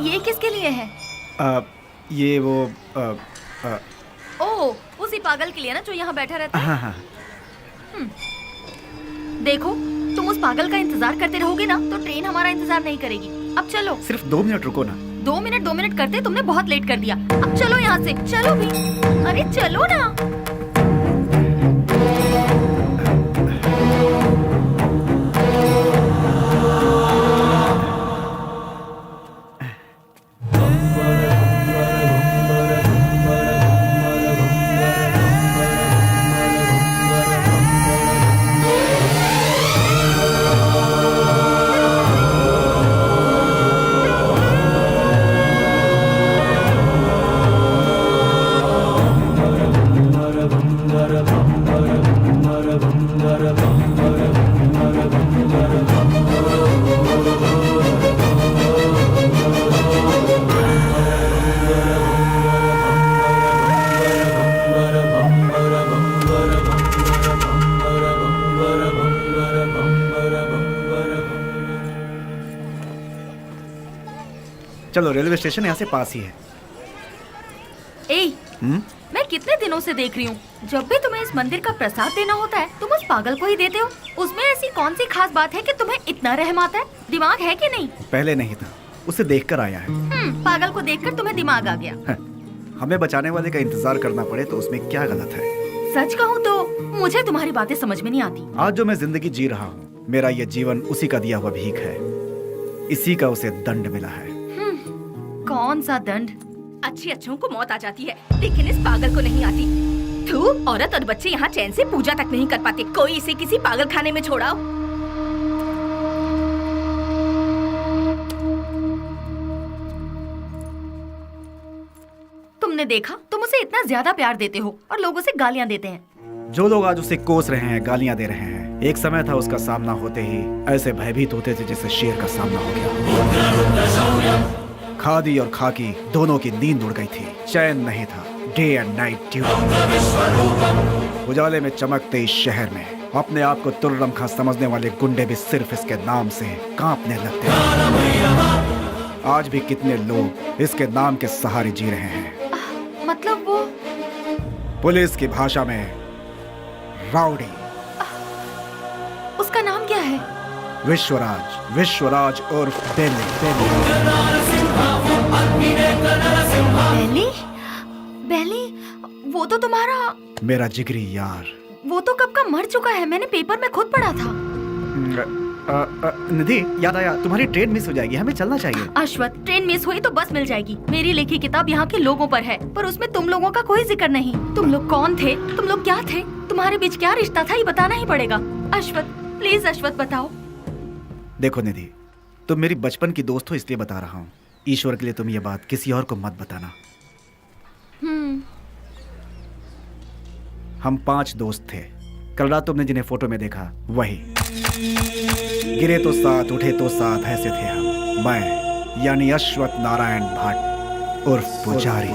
ये किसके लिए है? ये वो ओह, उसी पागल के लिए ना जो यहाँ बैठा रहता है। हाँ हाँ। देखो, तुम उस पागल का इंतजार करते रहोगे ना तो ट्रेन हमारा इंतजार नहीं करेगी। अब चलो। सिर्फ 2 मिनट रुको ना। 2 मिनट करते तुमने बहुत लेट कर दिया। अब चलो यहाँ से, चलो भी। अरे चलो ना। चलो, रेलवे स्टेशन यहाँ से पास ही है। मैं कितने दिनों से देख रही हूँ, जब भी तुम्हें इस मंदिर का प्रसाद देना होता है तुम उस पागल को ही देते हो। उसमें ऐसी कौन सी खास बात है कि तुम्हें इतना रहम आता है? दिमाग है कि नहीं? पहले नहीं था, उसे देखकर आया है। पागल को देखकर तुम्हें दिमाग आ गया। हमें बचाने वाले का इंतजार करना पड़े तो उसमें क्या गलत है? सच कहूँ तो मुझे तुम्हारी बातें समझ में नहीं आती। आज जो मैं जिंदगी जी रहा हूँ, मेरा ये जीवन उसी का दिया हुआ भीख है। इसी का उसे दंड मिला है। कौन सा दंड? अच्छी अच्छों को मौत आ जाती है, लेकिन इस पागल को नहीं आती। थू, औरत और बच्चे यहाँ चैन से पूजा तक नहीं कर पाते। कोई इसे किसी पागल खाने में छोड़ाओ। तुमने देखा, तुम उसे इतना ज्यादा प्यार देते हो और लोग उसे गालियाँ देते हैं। जो लोग आज उसे कोस रहे हैं, गालियाँ दे रहे हैं, एक समय था उसका सामना होते ही ऐसे भयभीत होते थे जैसे शेर का सामना हो गया। खादी और खाकी दोनों की नींद उड़ गई थी, चैन नहीं था। Day and night duty. उजाले में चमकते इस शहर में अपने आप को तुर्रम खां समझने वाले गुंडे भी सिर्फ इसके नाम से कांपने लगते हैं। आज भी कितने लोग इसके नाम के सहारे जी रहे हैं। मतलब वो पुलिस की भाषा में राउडी। उसका नाम क्या है? विश्वराज। विश्वराज उर्फ बेली। बेली? बेली? वो तो तुम्हारा मेरा जिगरी यार। वो तो कब का मर चुका है, मैंने पेपर में खुद पढ़ा था। निधि, याद आया, तुम्हारी ट्रेन मिस हो जाएगी, हमें चलना चाहिए। अश्वथ, ट्रेन मिस हुई तो बस मिल जाएगी। मेरी लिखी किताब यहाँ के लोगों पर है, पर उसमें तुम लोगों का कोई जिक्र नहीं। तुम लोग कौन थे? तुम लोग क्या थे? तुम्हारे बीच क्या रिश्ता था? ये बताना ही पड़ेगा। अश्वथ, प्लीज अश्वथ बताओ। देखो निधि, तुम मेरी बचपन की दोस्त हो इसलिए बता रहा हूँ। ईश्वर के लिए तुम ये बात किसी और को मत बताना। हम 5 दोस्त थे। कल रात तुमने जिन्हें फोटो में देखा वही। गिरे तो साथ, उठे तो साथ, ऐसे थे हम। मैं यानी अश्वथ नारायण भट्ट उर्फ पुजारी।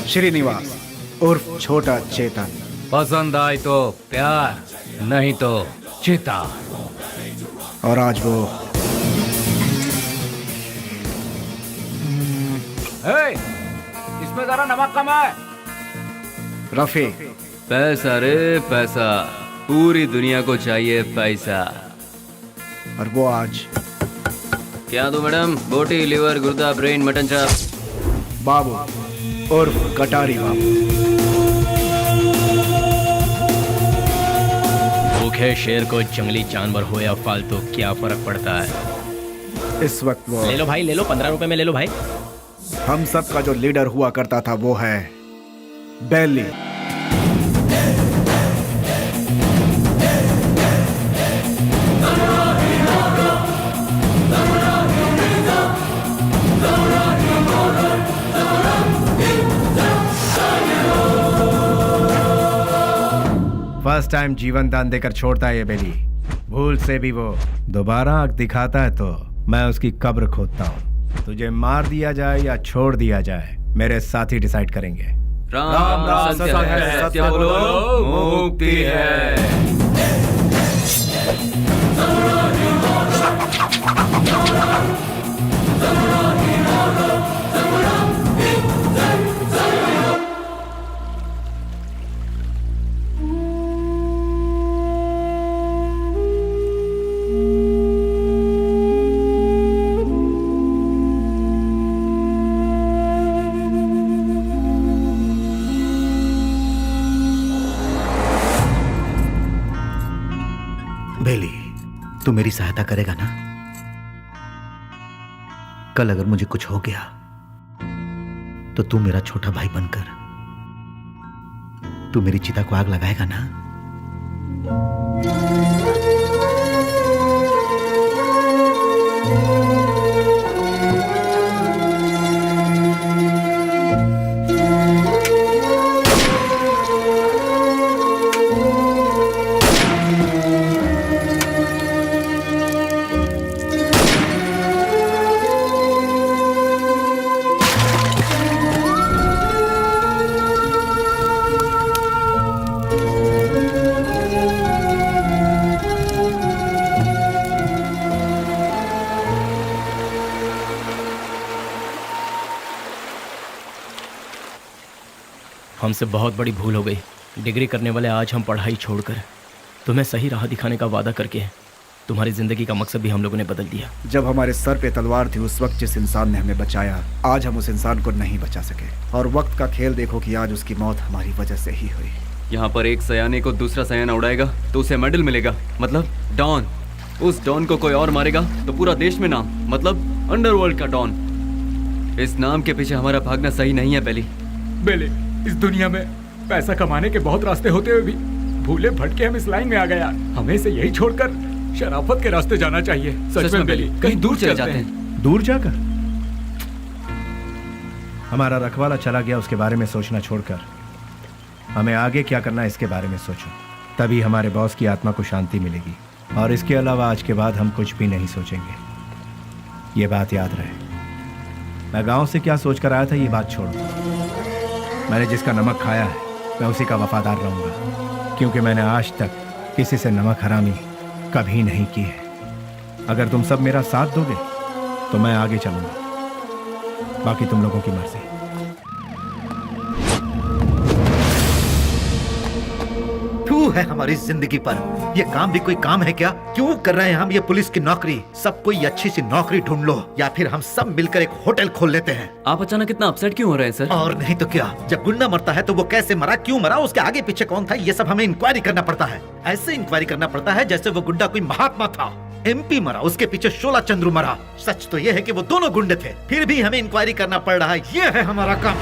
श्रीनिवास उर्फ छोटा चेतन। पसंद आए तो प्यार, नहीं तो चिता। और आज वो इसमें जरा नमक कम है। रफी। पैसा रे पैसा, पूरी दुनिया को चाहिए पैसा। और वो आज क्या दो मैडम? बोटी, लिवर, गुर्दा, ब्रेन, मटन चाप। बाबू उर्फ कटारी बाबू। भूखे शेर को जंगली जानवर हो या फालतू क्या फर्क पड़ता है। इस वक्त वो ले लो भाई, ले लो, 15 रुपए में ले लो भाई। हम सब का जो लीडर हुआ करता था वो है बेली। फर्स्ट टाइम जीवन दान देकर छोड़ता है ये बेली। भूल से भी वो दोबारा आंख दिखाता है तो मैं उसकी कब्र खोदता हूँ। तुझे मार दिया जाए या छोड़ दिया जाए, मेरे साथी डिसाइड करेंगे। राम राम सत्य है, सत्य बोलो मुक्ति है। बेली, तू मेरी सहायता करेगा ना? कल अगर मुझे कुछ हो गया तो तू मेरा छोटा भाई बनकर तू मेरी चिता को आग लगाएगा ना? हमसे बहुत बड़ी भूल हो गई। डिग्री करने वाले आज हम पढ़ाई छोड़कर तुम्हें सही राह दिखाने का वादा करके तुम्हारी जिंदगी का मकसद भी हम लोगों ने बदल दिया। जब हमारे सर पे तलवार थी उस वक्त जिस इंसान ने हमें बचाया, आज हम उस इंसान को नहीं बचा सके। और वक्त का खेल देखो कि आज उसकी मौत हमारी वजह से ही हुई। यहाँ पर एक सयाने को दूसरा सयाना उड़ाएगा तो उसे मेडल मिलेगा, मतलब डॉन। उस डॉन को कोई और मारेगा तो पूरा देश में नाम, मतलब अंडरवर्ल्ड का डॉन। इस नाम के पीछे हमारा भागना सही नहीं है बेली। बेले, इस दुनिया में पैसा कमाने के बहुत रास्ते होते हुए भी भूले भटके हम इस लाइन में आ गए यार। हमें इसे यही छोड़कर शराफत के रास्ते जाना चाहिए। सच में बेली, कहीं दूर चले जाते हैं। दूर जाकर हमारा रखवाला चला गया, उसके बारे में सोचना छोड़कर हमें आगे क्या करना है इसके बारे में सोचो। तभी हमारे बॉस की आत्मा को शांति मिलेगी। और इसके अलावा आज के बाद हम कुछ भी नहीं सोचेंगे। ये बात याद रहे। मैं गांव से क्या सोचकर आया था ये बात छोड़ो। मैंने जिसका नमक खाया है मैं उसी का वफादार रहूंगा, क्योंकि मैंने आज तक किसी से नमक हरामी कभी नहीं की है। अगर तुम सब मेरा साथ दोगे तो मैं आगे चलूंगा, बाकी तुम लोगों की मर्जी। तू है हमारी जिंदगी पर। ये काम भी कोई काम है क्या? क्यों कर रहे हैं हम ये पुलिस की नौकरी? सब कोई अच्छी सी नौकरी ढूंढ लो या फिर हम सब मिलकर एक होटल खोल लेते हैं। आप अचानक इतना अपसेट क्यों हो रहे हैं सर? और नहीं तो क्या, जब गुंडा मरता है तो वो कैसे मरा, क्यों मरा, उसके आगे पीछे कौन था, ये सब हमें इंक्वायरी करना पड़ता है। ऐसे इंक्वायरी करना पड़ता है जैसे वो गुंडा कोई महात्मा था। MP मरा, उसके पीछे शोला चंद्रू मरा। सच तो ये है कि वो दोनों गुंडे थे, फिर भी हमें इंक्वायरी करना पड़ रहा है। ये है हमारा काम।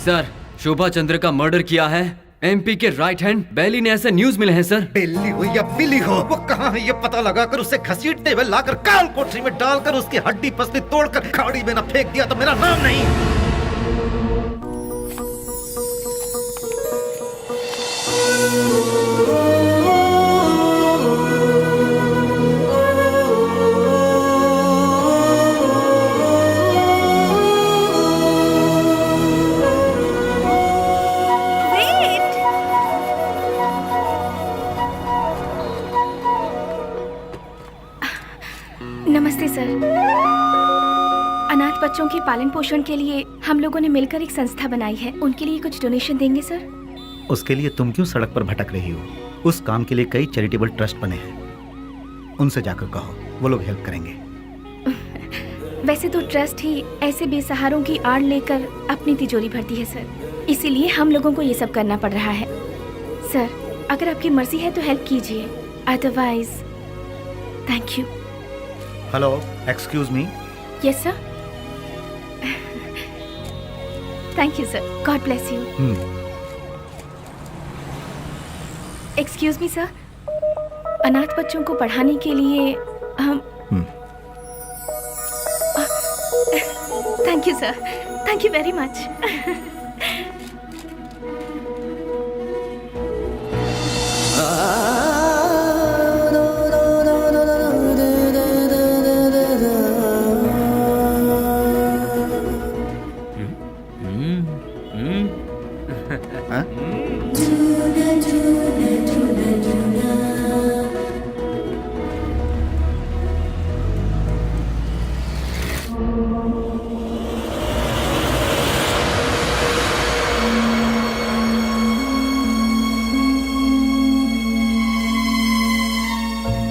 सर, शोभा चंद्र का मर्डर किया है MP के राइट हैंड बेली ने, ऐसे न्यूज मिले हैं सर। बेली हो या बिली हो, वो कहाँ है ये पता लगाकर उसे घसीटते हुए लाकर काल कोठरी में डालकर उसकी हड्डी पसली तोड़कर खाड़ी में न फेंक दिया तो मेरा नाम नहीं। नमस्ते सर। अनाथ बच्चों के पालन पोषण के लिए हम लोगों ने मिलकर एक संस्था बनाई है। उनके लिए कुछ डोनेशन देंगे सर? उसके लिए तुम क्यों सड़क पर भटक रही हो? उस काम के लिए कई चैरिटेबल ट्रस्ट बने हैं, उनसे जाकर कहो, वो लोग हेल्प करेंगे। वैसे तो ट्रस्ट ही ऐसे बेसहारों की आड़ लेकर अपनी तिजोरी भरती है सर, इसीलिए हम लोगों को ये सब करना पड़ रहा है। सर, अगर आपकी मर्जी है तो हेल्प कीजिए, otherwise thank you. Hello, excuse me. Yes sir. Thank you sir, God bless you. Excuse me sir, अनाथ बच्चों को पढ़ाने के लिए हम thank you sir, thank you very much.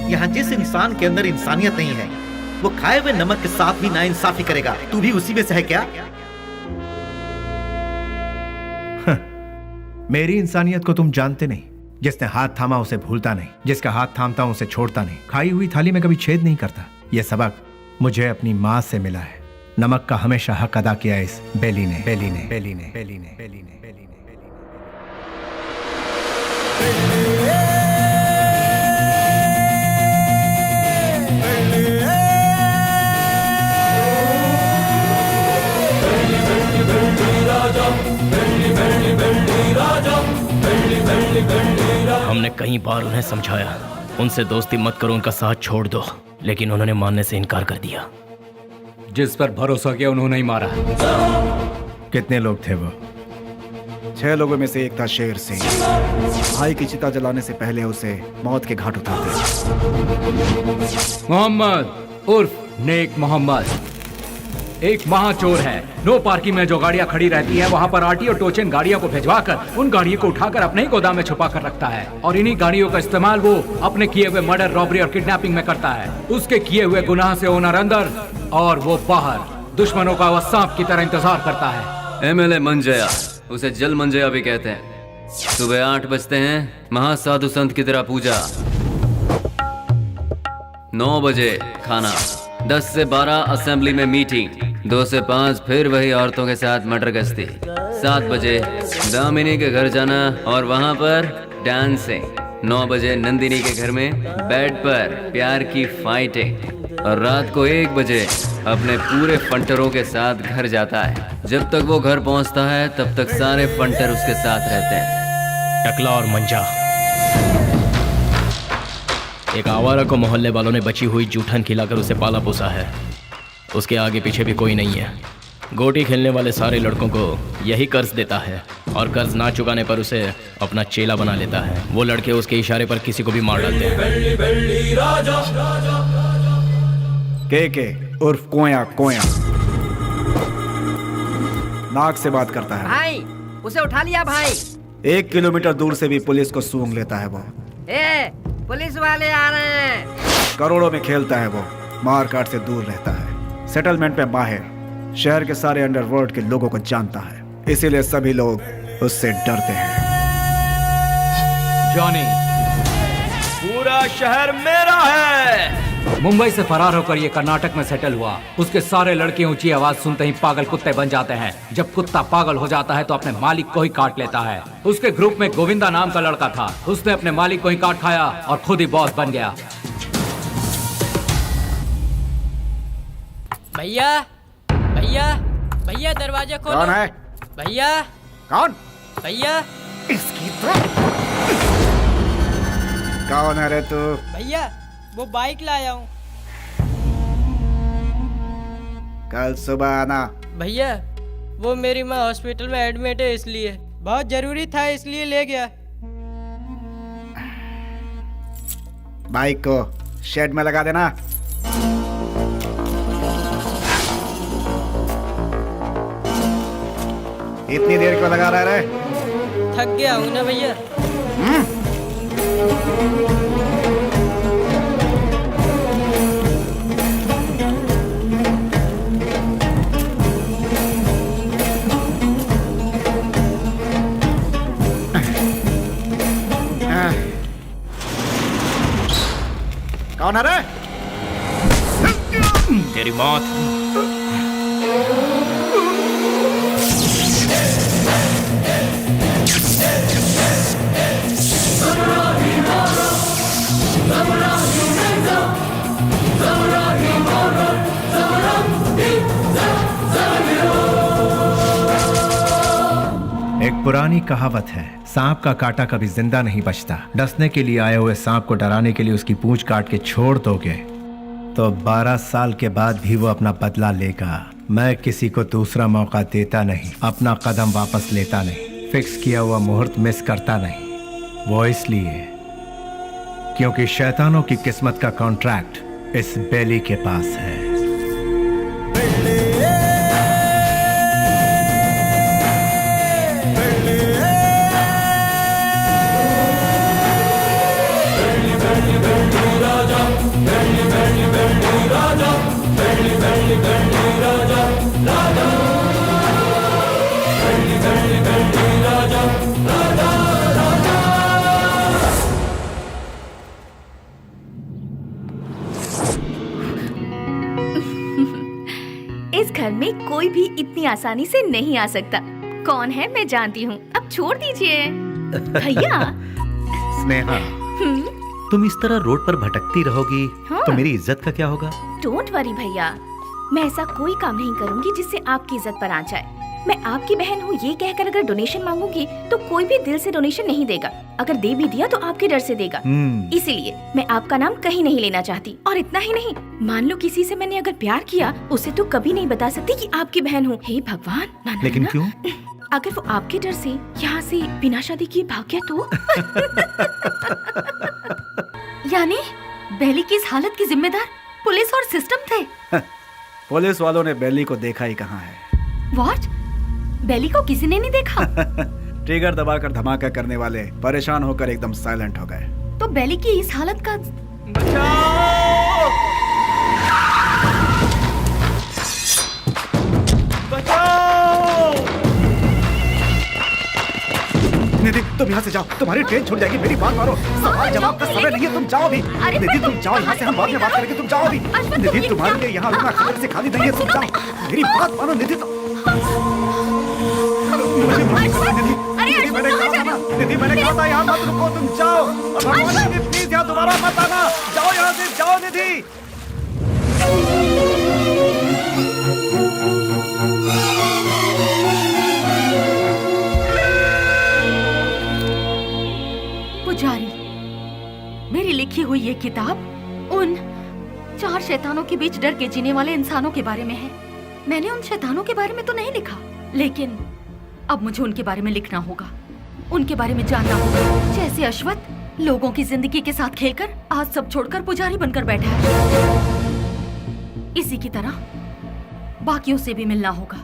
यहाँ जिस इंसान के अंदर इंसानियत नहीं है वो खाए हुए नमक के साथ भी नाइंसाफी करेगा। तू भी उसी में से है क्या? मेरी इंसानियत को तुम जानते नहीं, जिसने हाथ थामा उसे भूलता नहीं, जिसका हाथ थामता हूं उसे छोड़ता नहीं, खाई हुई थाली में कभी छेद नहीं करता। यह सबक मुझे अपनी माँ से मिला है। नमक का हमेशा हक अदा किया इस बेली ने, बेली ने, बेली ने, बेली ने, बेली ने, बेली ने। हमने कई बार उन्हें समझाया, उनसे दोस्ती मत करो, उनका साथ छोड़ दो, लेकिन उन्होंने मानने से इनकार कर दिया। जिस पर भरोसा किया उन्होंने ही मारा। कितने लोग थे वो? 6 लोगों में से एक था शेर सिंह। भाई की चिता जलाने से पहले उसे मौत के घाट उतारते। मोहम्मद उर्फ नेक मोहम्मद एक महाचोर है। नो पार्किंग में जो गाड़ियां खड़ी रहती हैं वहां पर आरटी और टोचन गाड़ियों को भिजवाकर उन गाड़ियों को उठाकर अपने ही गोदाम में छुपा कर रखता है और इन्हीं गाड़ियों का इस्तेमाल वो अपने किए हुए मर्डर, रॉबरी और किडनैपिंग में करता है। उसके किए हुए गुनाह से ओनर अंदर और वो बाहर, दुश्मनों का वह सांप की तरह इंतजार करता है। MLA मंजया, उसे जल मंजया भी कहते हैं। सुबह 8 बजते हैं, महासाधु संत की तरह पूजा। 9 बजे खाना, 10 से 12 असेंबली में मीटिंग, 2 से 5 फिर वही औरतों के साथ मटर गश्ती, 7 बजे दामिनी के घर जाना और वहां पर डांसिंग, 9 बजे नंदिनी के घर में बेड पर प्यार की फाइटिंग और रात को 1 बजे अपने पूरे फंटरों के साथ घर जाता है। जब तक वो घर पहुंचता है तब तक सारे फंटर उसके साथ रहते हैं। टकला और मंजा, एक आवारा को मोहल्ले वालों ने बची हुई जूठन खिलाकर उसे पाला पोसा है। उसके आगे पीछे भी कोई नहीं है। गोटी खेलने वाले सारे लड़कों को यही कर्ज देता है और कर्ज ना चुकाने पर उसे अपना चेला बना लेता है। वो लड़के उसके इशारे पर किसी को भी मार डालते हैं। के उर्फ कोया कोया नाक से बात करता है। भाई उसे उठा लिया भाई। 1 किलोमीटर दूर से भी पुलिस को सूंघ लेता है वो। ए, पुलिस वाले आ रहे हैं। करोड़ों में खेलता है वो, मार काट से दूर रहता है, सेटलमेंट पे माहिर, शहर के सारे अंडरवर्ल्ड के लोगों को जानता है, इसीलिए सभी लोग उससे डरते हैं। जॉनी, पूरा शहर मेरा है। मुंबई से फरार होकर ये कर्नाटक में सेटल हुआ। उसके सारे लड़के ऊंची आवाज सुनते ही पागल कुत्ते बन जाते हैं। जब कुत्ता पागल हो जाता है तो अपने मालिक को ही काट लेता है। उसके ग्रुप में गोविंदा नाम का लड़का था। उसने अपने मालिक को ही काट खाया और खुद ही बॉस बन गया। भैया भैया भैया दरवाजा खोलो। कौन है? भैया। कौन? भैया। इसकी तो कौन है रे तू? भैया वो बाइक लाया हूँ। कल सुबह आना। भैया वो मेरी माँ हॉस्पिटल में एडमिट है, इसलिए बहुत जरूरी था, इसलिए ले गया। बाइक को शेड में लगा देना। इतनी देर क्यों लगा रहा है? थक गया हूँ ना भैया। कौन है रे? तेरी मौत। एक पुरानी कहावत है, सांप का काटा कभी जिंदा नहीं बचता। डसने के लिए आए हुए सांप को डराने के लिए उसकी पूंछ काट के छोड़ दोगे तो 12 साल के बाद भी वो अपना बदला लेगा। मैं किसी को दूसरा मौका देता नहीं, अपना कदम वापस लेता नहीं, फिक्स किया हुआ मुहूर्त मिस करता नहीं। वो इसलिए क्योंकि शैतानों की किस्मत का कॉन्ट्रैक्ट इस बेली के पास है। में कोई भी इतनी आसानी से नहीं आ सकता। कौन है मैं जानती हूँ, अब छोड़ दीजिए। भैया। स्नेहा, तुम इस तरह रोड पर भटकती रहोगी हाँ। तो मेरी इज्जत का क्या होगा? डोंट वरी भैया, मैं ऐसा कोई काम नहीं करूँगी जिससे आपकी इज्जत पर आ जाए। मैं आपकी बहन हूँ ये कहकर अगर डोनेशन मांगूंगी तो कोई भी दिल से डोनेशन नहीं देगा। अगर दे भी दिया तो आपके डर से देगा। इसीलिए मैं आपका नाम कहीं नहीं लेना चाहती। और इतना ही नहीं, मान लो किसी से मैंने अगर प्यार किया, उसे तो कभी नहीं बता सकती कि आपकी बहन हूँ। हे भगवान, ना, ना, लेकिन ना। क्यों? अगर वो आपके डर से यहाँ से बिना शादी किए भाग गया तो? यानी बेली की इस हालत की जिम्मेदार पुलिस और सिस्टम थे। पुलिस वालों ने बेली को देखा ही कहाँ है। व्हाट? बेली को किसी ने नहीं देखा? ट्रिगर दबाकर धमाका करने वाले परेशान होकर एकदम साइलेंट हो गए। तो बेली की इस हालत का निधि, तुम यहाँ से जाओ, तुम्हारी ट्रेन छूट जाएगी। मेरी बात मानो, सवाल जवाब का समय नहीं है, तुम जाओ अभी। निधि तुम जाओ यहाँ से, हम बाद में बात करेंगे, तुम जाओ अभी। निधि तुम्हारे लिए यहाँ रुकना खबर से खाली नहीं है, तुम जाओ। मेरी बात मानो निधि। मुझे माफ करो निधि, निधि मैंने कहा था ना, निधि मैंने कहा था यहाँ मत रुको, तुम जाओ। भगवान निधि प्लीज यहाँ दोबारा मत आना, जाओ यहाँ से, जाओ निधि। पुजारी, मेरी लिखी हुई ये किताब उन 4 शैतानों के बीच डर के जीने वाले इंसानों के बारे में है। मैंने उन शैतानों के बारे में तो नहीं लिखा, लेकिन अब मुझे उनके बारे में लिखना होगा, उनके बारे में जानना होगा। जैसे अश्वत्थ लोगों की जिंदगी के साथ खेलकर आज सब छोड़कर पुजारी बनकर बैठा है, इसी की तरह बाकियों से भी मिलना होगा।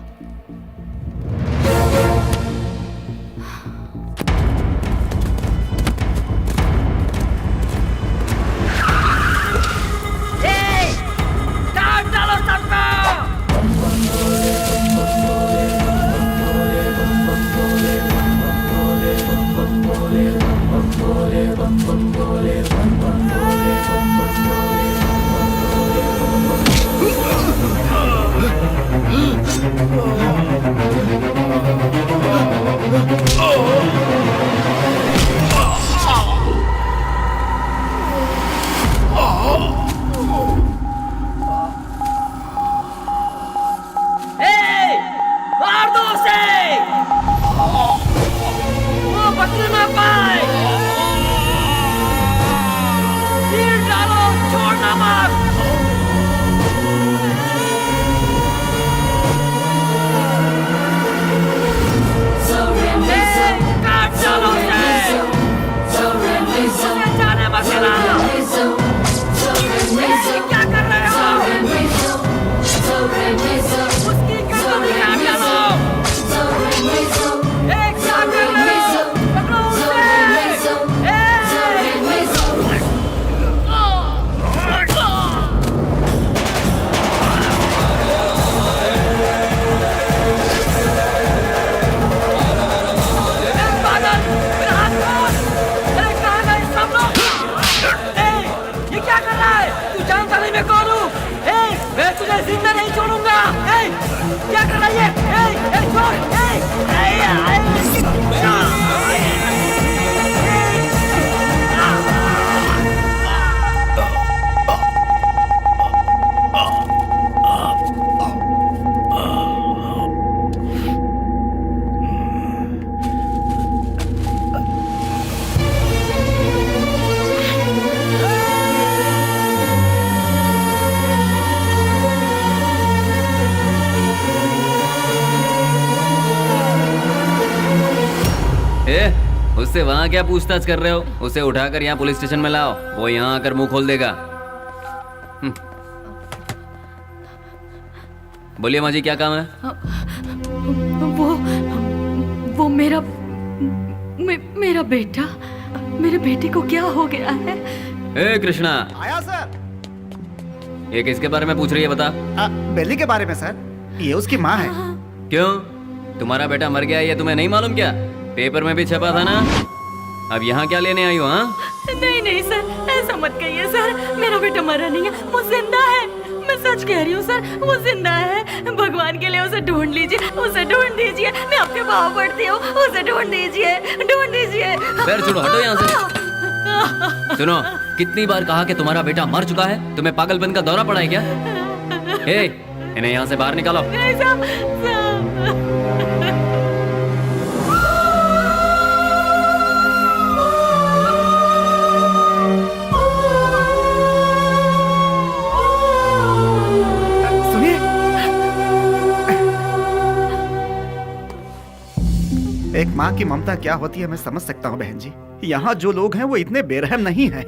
उससे वहाँ क्या पूछताछ कर रहे हो? उसे उठाकर यहाँ पुलिस स्टेशन में लाओ, वो यहाँ आकर मुंह खोल देगा। बोलिए माँ जी, क्या काम है? वो मेरा बेटा, मेरे बेटे को क्या हो गया है? ए कृष्णा, आया सर। ये किसके बारे में पूछ रही है बता? बेली के बारे में सर, ये उसकी माँ है। क्यों, तुम्हारा बेटा मर गया ये तुम्हें नहीं मालूम क्या? पेपर में भी छपा था ना। अब यहाँ क्या लेने आई हो? हाँ नहीं नहीं सर, ऐसा मत कहिए सर, मेरा बेटा मरा नहीं है, वो जिंदा है, मैं सच कह रही हूँ सर, वो जिंदा है। भगवान के लिए उसे ढूंढ लीजिए, उसे ढूंढ दीजिए। मैं आपके पाँव पड़ती हूँ, उसे ढूंढ दीजिए, ढूंढ दीजिए। पैर छोड़ो, हटो यहाँ से। सुनो, कितनी बार कहा कि तुम्हारा बेटा मर चुका है? तुम्हें पागलपन का दौरा पड़ा है क्या? इन्हें यहाँ से बाहर निकालो। सुनिए, एक माँ की ममता क्या होती है मैं समझ सकता हूँ बहन जी। यहाँ जो लोग हैं वो इतने बेरहम नहीं हैं।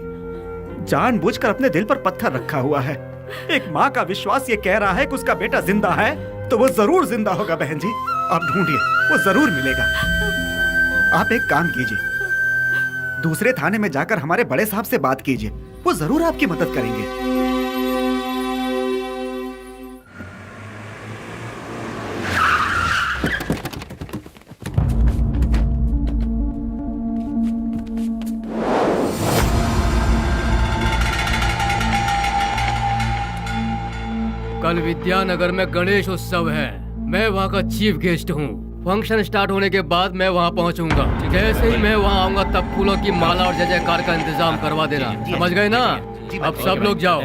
जानबूझकर अपने दिल पर पत्थर रखा हुआ है। एक माँ का विश्वास ये कह रहा है कि उसका बेटा जिंदा है, तो वो जरूर जिंदा होगा बहन जी। आप ढूंढिए, वो जरूर मिलेगा। आप एक काम कीजिए, दूसरे थाने में जाकर हमारे बड़े साहब से बात कीजिए, वो जरूर आपकी मदद करेंगे। कल विद्यानगर में गणेश उत्सव है। मैं वहाँ का चीफ गेस्ट हूँ। फंक्शन स्टार्ट होने के बाद मैं वहाँ पहुँचूंगा। जैसे ही मैं वहाँ आऊंगा तब फूलों की माला और जय जयकार का इंतजाम करवा देना। समझ गए ना? अब सब लोग जाओ।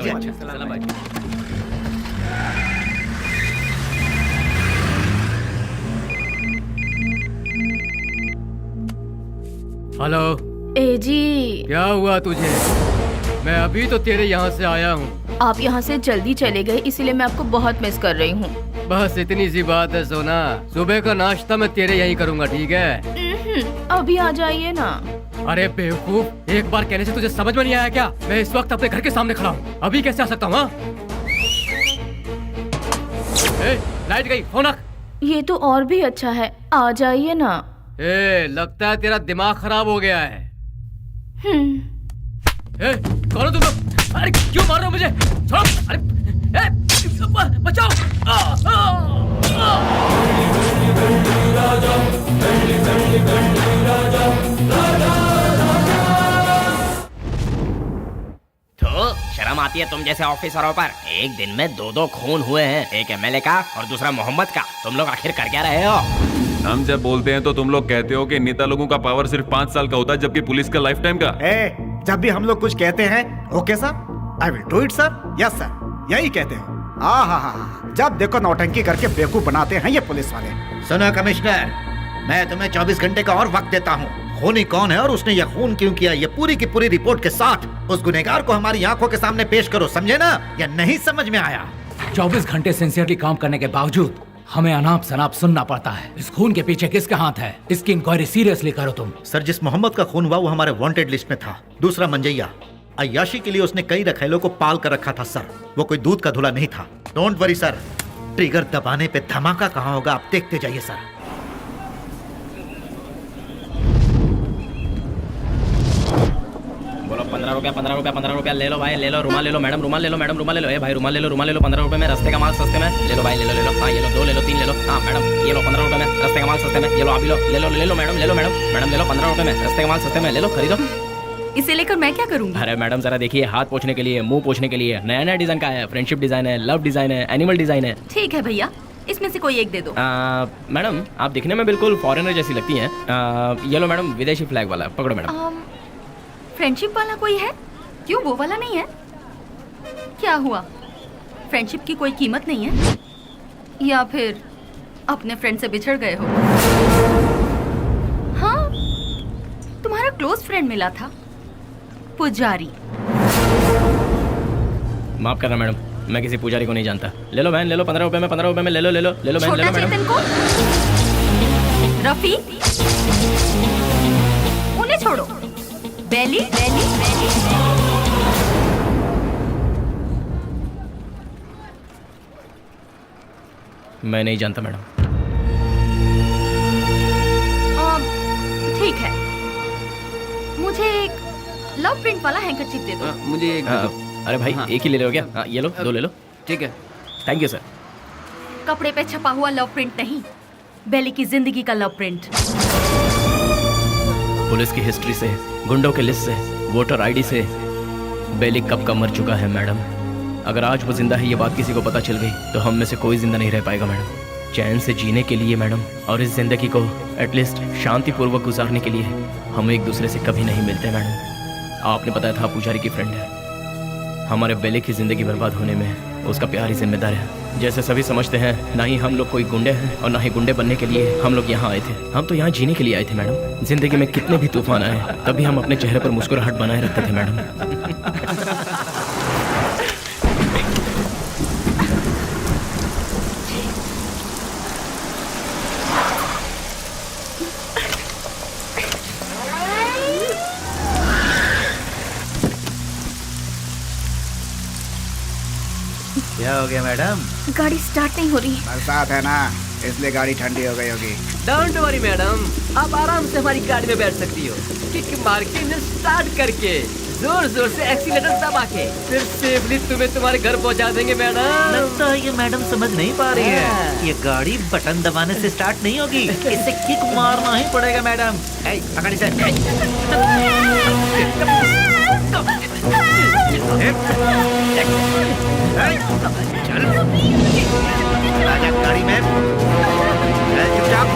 हेलो। ए जी, क्या हुआ तुझे? मैं अभी तो तेरे यहाँ से आया हूँ। आप यहाँ से जल्दी चले गए, इसीलिए मैं आपको बहुत मिस कर रही हूँ। बस इतनी सी बात है सोना। सुबह का नाश्ता मैं तेरे यहीं करूँगा, ठीक है? अभी आ जाइए ना। अरे बेवकूफ, एक बार कहने से तुझे समझ में नहीं आया क्या? मैं इस वक्त अपने घर के सामने खड़ा हूँ, अभी कैसे आ सकता हूँ? लाइट गई, फोन रख। ये तो और भी अच्छा है, आ जाइए ना। लगता है तेरा दिमाग खराब हो गया है। कौन हो तुम लोग? अरे क्यों मार रहे हो मुझे? छोड़ो! अरे बचाओ! तो शर्म आती है तुम जैसे ऑफिसरों पर? एक दिन में दो खून हुए हैं, एक एमएलए का और दूसरा मोहम्मद का। तुम लोग आखिर कर क्या रहे हो? हम जब बोलते हैं तो तुम लोग कहते हो कि नेता लोगों का पावर सिर्फ 5 साल का होता है, जबकि पुलिस का लाइफ टाइम का। जब भी हम लोग कुछ कहते हैं, okay sir, I will do it sir, yes sir, यही कहते हो। जब देखो नौटंकी करके बेवकूफ बनाते हैं ये पुलिस वाले। सुनो कमिश्नर, मैं तुम्हें 24 घंटे का और वक्त देता हूँ। खूनी कौन है और उसने यह खून क्यों किया, ये पूरी की पूरी रिपोर्ट के साथ उस गुनहगार को हमारी आंखों के सामने पेश करो, समझे ना? या नहीं समझ में आया? 24 घंटे सिंसियरली काम करने के बावजूद हमें अनाप शनाप सुनना पड़ता है। इस खून के पीछे किसका हाथ है? इसकी इंक्वायरी सीरियसली करो तुम। सर, जिस मोहम्मद का खून हुआ वो हमारे वांटेड लिस्ट में था। दूसरा मंजैया, अय्याशी के लिए उसने कई रखेलों को पाल कर रखा था सर। वो कोई दूध का धुला नहीं था। डोंट वरी सर, ट्रिगर दबाने पे धमाका कहाँ होगा आप देखते जाइए सर। बोलो 15 रुपया 15 रुपया 15 रुपया ले लो भाई, ले लो। रुमाल ले लो मैडम, रुमाल ले लो मैडम, रुमाल ले लो। ए भाई रुमाल ले लो, रुमाल ले लो। 15 रुपए में रास्ते का माल सस्ते में ले लो भाई, ले लो ले लो। हाँ ये लो, 2 ले लो, 3 ले लो। हाँ मैडम ये लो 15 रुपए में रास्ते का माल सस्ते में, ये लो आप भी लो, ले लो ले लो मैडम, ले लो मैडम, मैडम ले लो 15 रुपए में रास्ते का माल सस्ते में, ले लो खरीदो। इसे लेकर मैं क्या करूँगी? अरे मैडम जरा देखिए, हाथ पोछने के लिए, मुंह पोछने के लिए नया नया डिजाइन का है। फ्रेंडशिप डिजाइन है, लव डिजाइन है, एनिमल डिजाइन है। ठीक है भैया, इसमें से कोई एक दे दो। मैडम आप दिखने में बिल्कुल फॉरेनर जैसी लगती हैं। ये लो मैडम, विदेशी फ्लैग वाला, पकड़ो मैडम। फ्रेंडशिप वाला कोई है? क्यों वो वाला नहीं है? क्या हुआ, फ्रेंडशिप की कोई कीमत नहीं है? या फिर अपने फ्रेंड से बिछड़ गए हो? हाँ, तुम्हारा क्लोज फ्रेंड मिला था, पुजारी। माफ करना मैडम, मैं किसी पुजारी को नहीं जानता। ले लो बहन, ले लो 15 रुपए में, 15 रुपए में ले लो, ले लो ले लो बहन, ले लो मैडम। रफी, उन्हें छोड़ो। बेली बेली बेली। मैं नहीं जानता मैडम। ठीक है, मुझे एक लव प्रिंट वाला हैंकरचीफ दे दो। मुझे एक अरे भाई एक ही ले लो क्या? ये लो, 2 ले लो। ठीक है, थैंक यू सर। कपड़े पे छपा हुआ लव प्रिंट नहीं, बेली की जिंदगी का लव प्रिंट। पुलिस की हिस्ट्री से, गुंडों के लिस्ट से, वोटर आईडी से बेली कब का मर चुका है मैडम। अगर आज वो जिंदा है ये बात किसी को पता चल गई तो हम में से कोई जिंदा नहीं रह पाएगा मैडम। चैन से जीने के लिए मैडम, और इस जिंदगी को एटलीस्ट शांतिपूर्वक गुजारने के लिए हम एक दूसरे से कभी नहीं मिलते मैडम। आपने बताया था पुजारी की फ्रेंड है। हमारे बेले की जिंदगी बर्बाद होने में उसका प्यार ही जिम्मेदार है। जैसे सभी समझते हैं, ना ही हम लोग कोई गुंडे हैं और ना ही गुंडे बनने के लिए हम लोग यहाँ आए थे। हम तो यहाँ जीने के लिए आए थे मैडम। जिंदगी में कितने भी तूफान आए तभी हम अपने चेहरे पर मुस्कुराहट बनाए रखते थे मैडम। क्या हो गया मैडम? गाड़ी स्टार्ट नहीं हो रही। बरसात है ना, इसलिए गाड़ी ठंडी हो गई होगी। डोंट वरी मैडम, आप आराम से हमारी गाड़ी में बैठ सकती हो। किक मार के इंजन स्टार्ट करके जोर जोर से एक्सीलेटर दबा के फिर सेफली तुम्हें तुम्हारे घर पहुंचा देंगे मैडम। लगता है ये मैडम समझ नहीं पा रही है। ये गाड़ी बटन दबाने से स्टार्ट नहीं होगी, इसे किक मारना ही पड़ेगा मैडम। पकड़ इसे। चल गाड़ी में चुपचाप।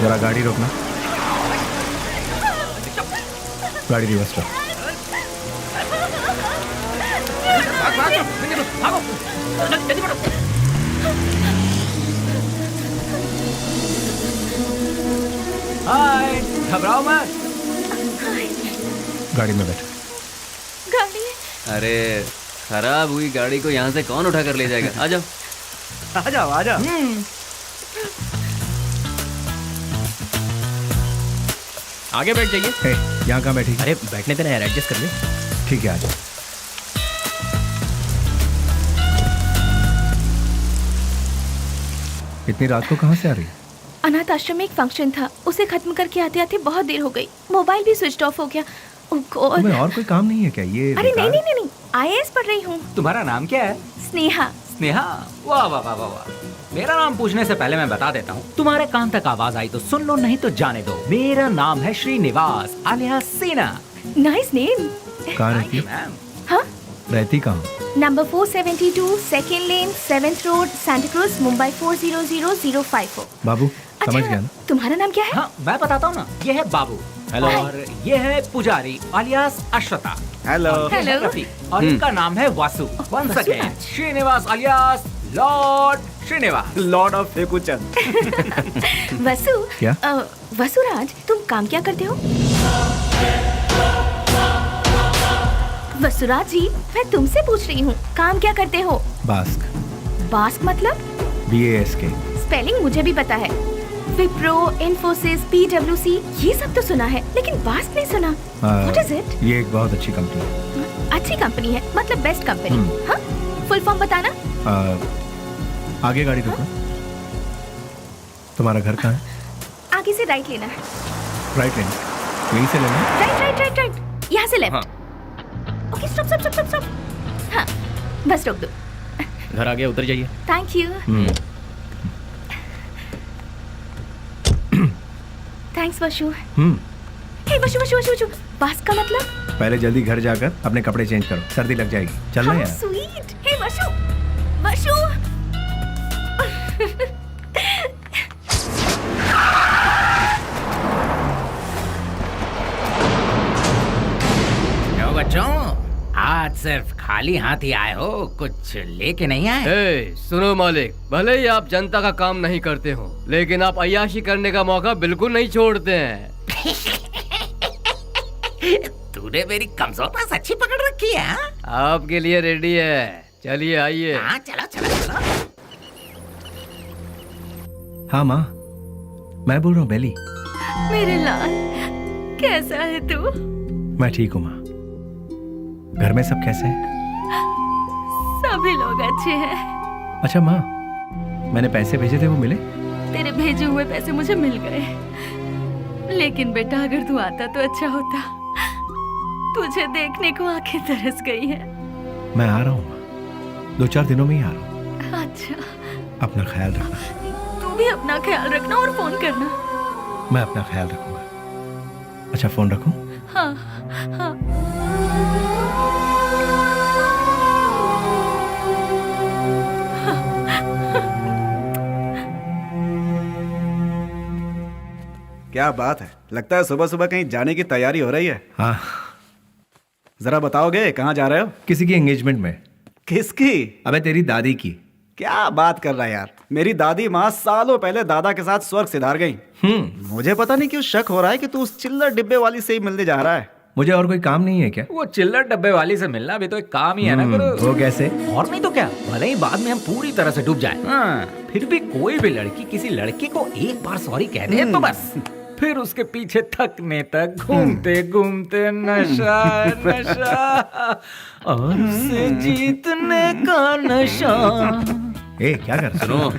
जरा गाड़ी रोकना। गाड़ी रिवर्स कर। हाय, घबराओ मत। गाड़ी में बैठ। गाड़ी अरे खराब हुई गाड़ी को यहाँ से कौन उठा कर ले जाएगा? आ जाओ आ जाओ आ जाओ। आगे बैठ जाइए। यहाँ कहाँ बैठी? अरे बैठने देना यार, एडजस्ट कर ले। ठीक है, आ जाओ। इतनी रात को कहाँ से आ रही? अनाथ आश्रम में एक फंक्शन था, उसे खत्म करके आते आते बहुत देर हो गई। मोबाइल भी स्विच ऑफ हो गया। ओह गॉड। तुम्हें और कोई काम नहीं है क्या? ये अरे नहीं नहीं नहीं, IAS पढ़ रही हूँ। तुम्हारा नाम क्या है? स्नेहा। स्नेहा, वाह वाह वाह वाह वाह। मेरा नाम पूछने से पहले मैं बता देता हूँ, तुम्हारे कान तक आवाज आई तो सुन लो, नहीं तो जाने दो। मेरा नाम है श्रीनिवास आलिया सेना। Nice name. कहाँ रहती है? हाँ? रहती कहाँ? नंबर 472 सेकेंड लेन 7th road Santa cruise Mumbai 400054। बाबू समझ गया ना? तुम्हारा नाम क्या है? हाँ मैं बताता हूँ ना, ये है बाबू। हेलो। और ये है पुजारी आलियास अश्वता। हेलो। हेलो। और इनका नाम है Vasu. Once again Srinivas alias lord Srinivas, lord of Fekuchand. Vasu. क्या? वसुराज, तुम काम क्या करते हो? वसुराज जी, मैं तुमसे पूछ रही हूँ, काम क्या करते हो? बास्क। बास्क मतलब? BASK। स्पेलिंग मुझे भी पता है। विप्रो, इन्फोसिस, PwC, ये सब तो सुना है, लेकिन बास्क नहीं सुना। What is it? ये एक बहुत अच्छी कंपनी है। अच्छी कंपनी है मतलब बेस्ट कंपनी? हाँ? फुल फॉर्म बताना। आगे गाड़ी रोकना। तुम्हारा घर कहाँ है? आगे से राइट लेना है। राइट लेना। यहीं से लेना। राइट राइट राइट राइट, यहाँ से left. Okay stop stop stop stop. हाँ बस रोक दो। घर आ गया, उतर जाइए। Thank you. थैंक्स वशु। हे वशु वशु वशु वशु, बास का मतलब? पहले जल्दी घर जाकर अपने कपड़े चेंज करो, सर्दी लग जाएगी। चलना How यार। sweet। हे वशु वशु। क्यों बच्चों, आज सिर्फ खाली हाथ ही आए हो, कुछ लेके नहीं आए? सुनो मालिक, भले ही आप जनता का काम नहीं करते हो, लेकिन आप अय्याशी करने का मौका बिल्कुल नहीं छोड़ते हैं। तूने मेरी कमजोर पास अच्छी पकड़ रखी है। आपके लिए रेडी है, चलिए आइए। हाँ चलो चलो चलो। हाँ माँ, मैं बोल रहा हूँ बेली। मेरे लाल, कैसा है तू? मैं ठीक हूँ माँ। घर में सब कैसे हैं? सभी लोग अच्छे हैं। अच्छा माँ, मैंने पैसे भेजे थे, वो मिले? तेरे भेजे हुए पैसे मुझे मिल गए, लेकिन बेटा अगर तू आता तो अच्छा होता। तुझे देखने को आंखें तरस गई है। मैं आ रहा हूँ माँ, 2-4 दिनों में ही आ रहा हूँ। अच्छा, अपना ख्याल रखना। तू भी अपना ख्याल रखना और फोन करना। मैं अपना ख्याल रखूंगा। अच्छा फोन रखूं? हाँ हाँ। क्या बात है, लगता है सुबह सुबह कहीं जाने की तैयारी हो रही है। हाँ, जरा बताओगे कहाँ जा रहे हो? किसी की एंगेजमेंट में। किसकी? अबे तेरी दादी की। क्या बात कर रहा है यार, मेरी दादी माँ सालों पहले दादा के साथ स्वर्ग सिधार गई। मुझे पता नहीं क्यों शक हो रहा है कि तू उस चिल्लर डिब्बे वाली से ही मिलने जा रहा है। मुझे और कोई काम नहीं है क्या? वो चिल्लर डब्बे वाली से मिलना भी तो एक काम ही है ना गुरु। वो कैसे? और नहीं तो क्या, भले ही बाद में हम पूरी तरह से डूब जाए, फिर भी कोई भी लड़की किसी लड़के को एक बार सॉरी कह दे तो बस फिर उसके पीछे थकने तक घूमते घूमते नशा नशा और उसे जीतने का नशा। ए, क्या कर? सुनो,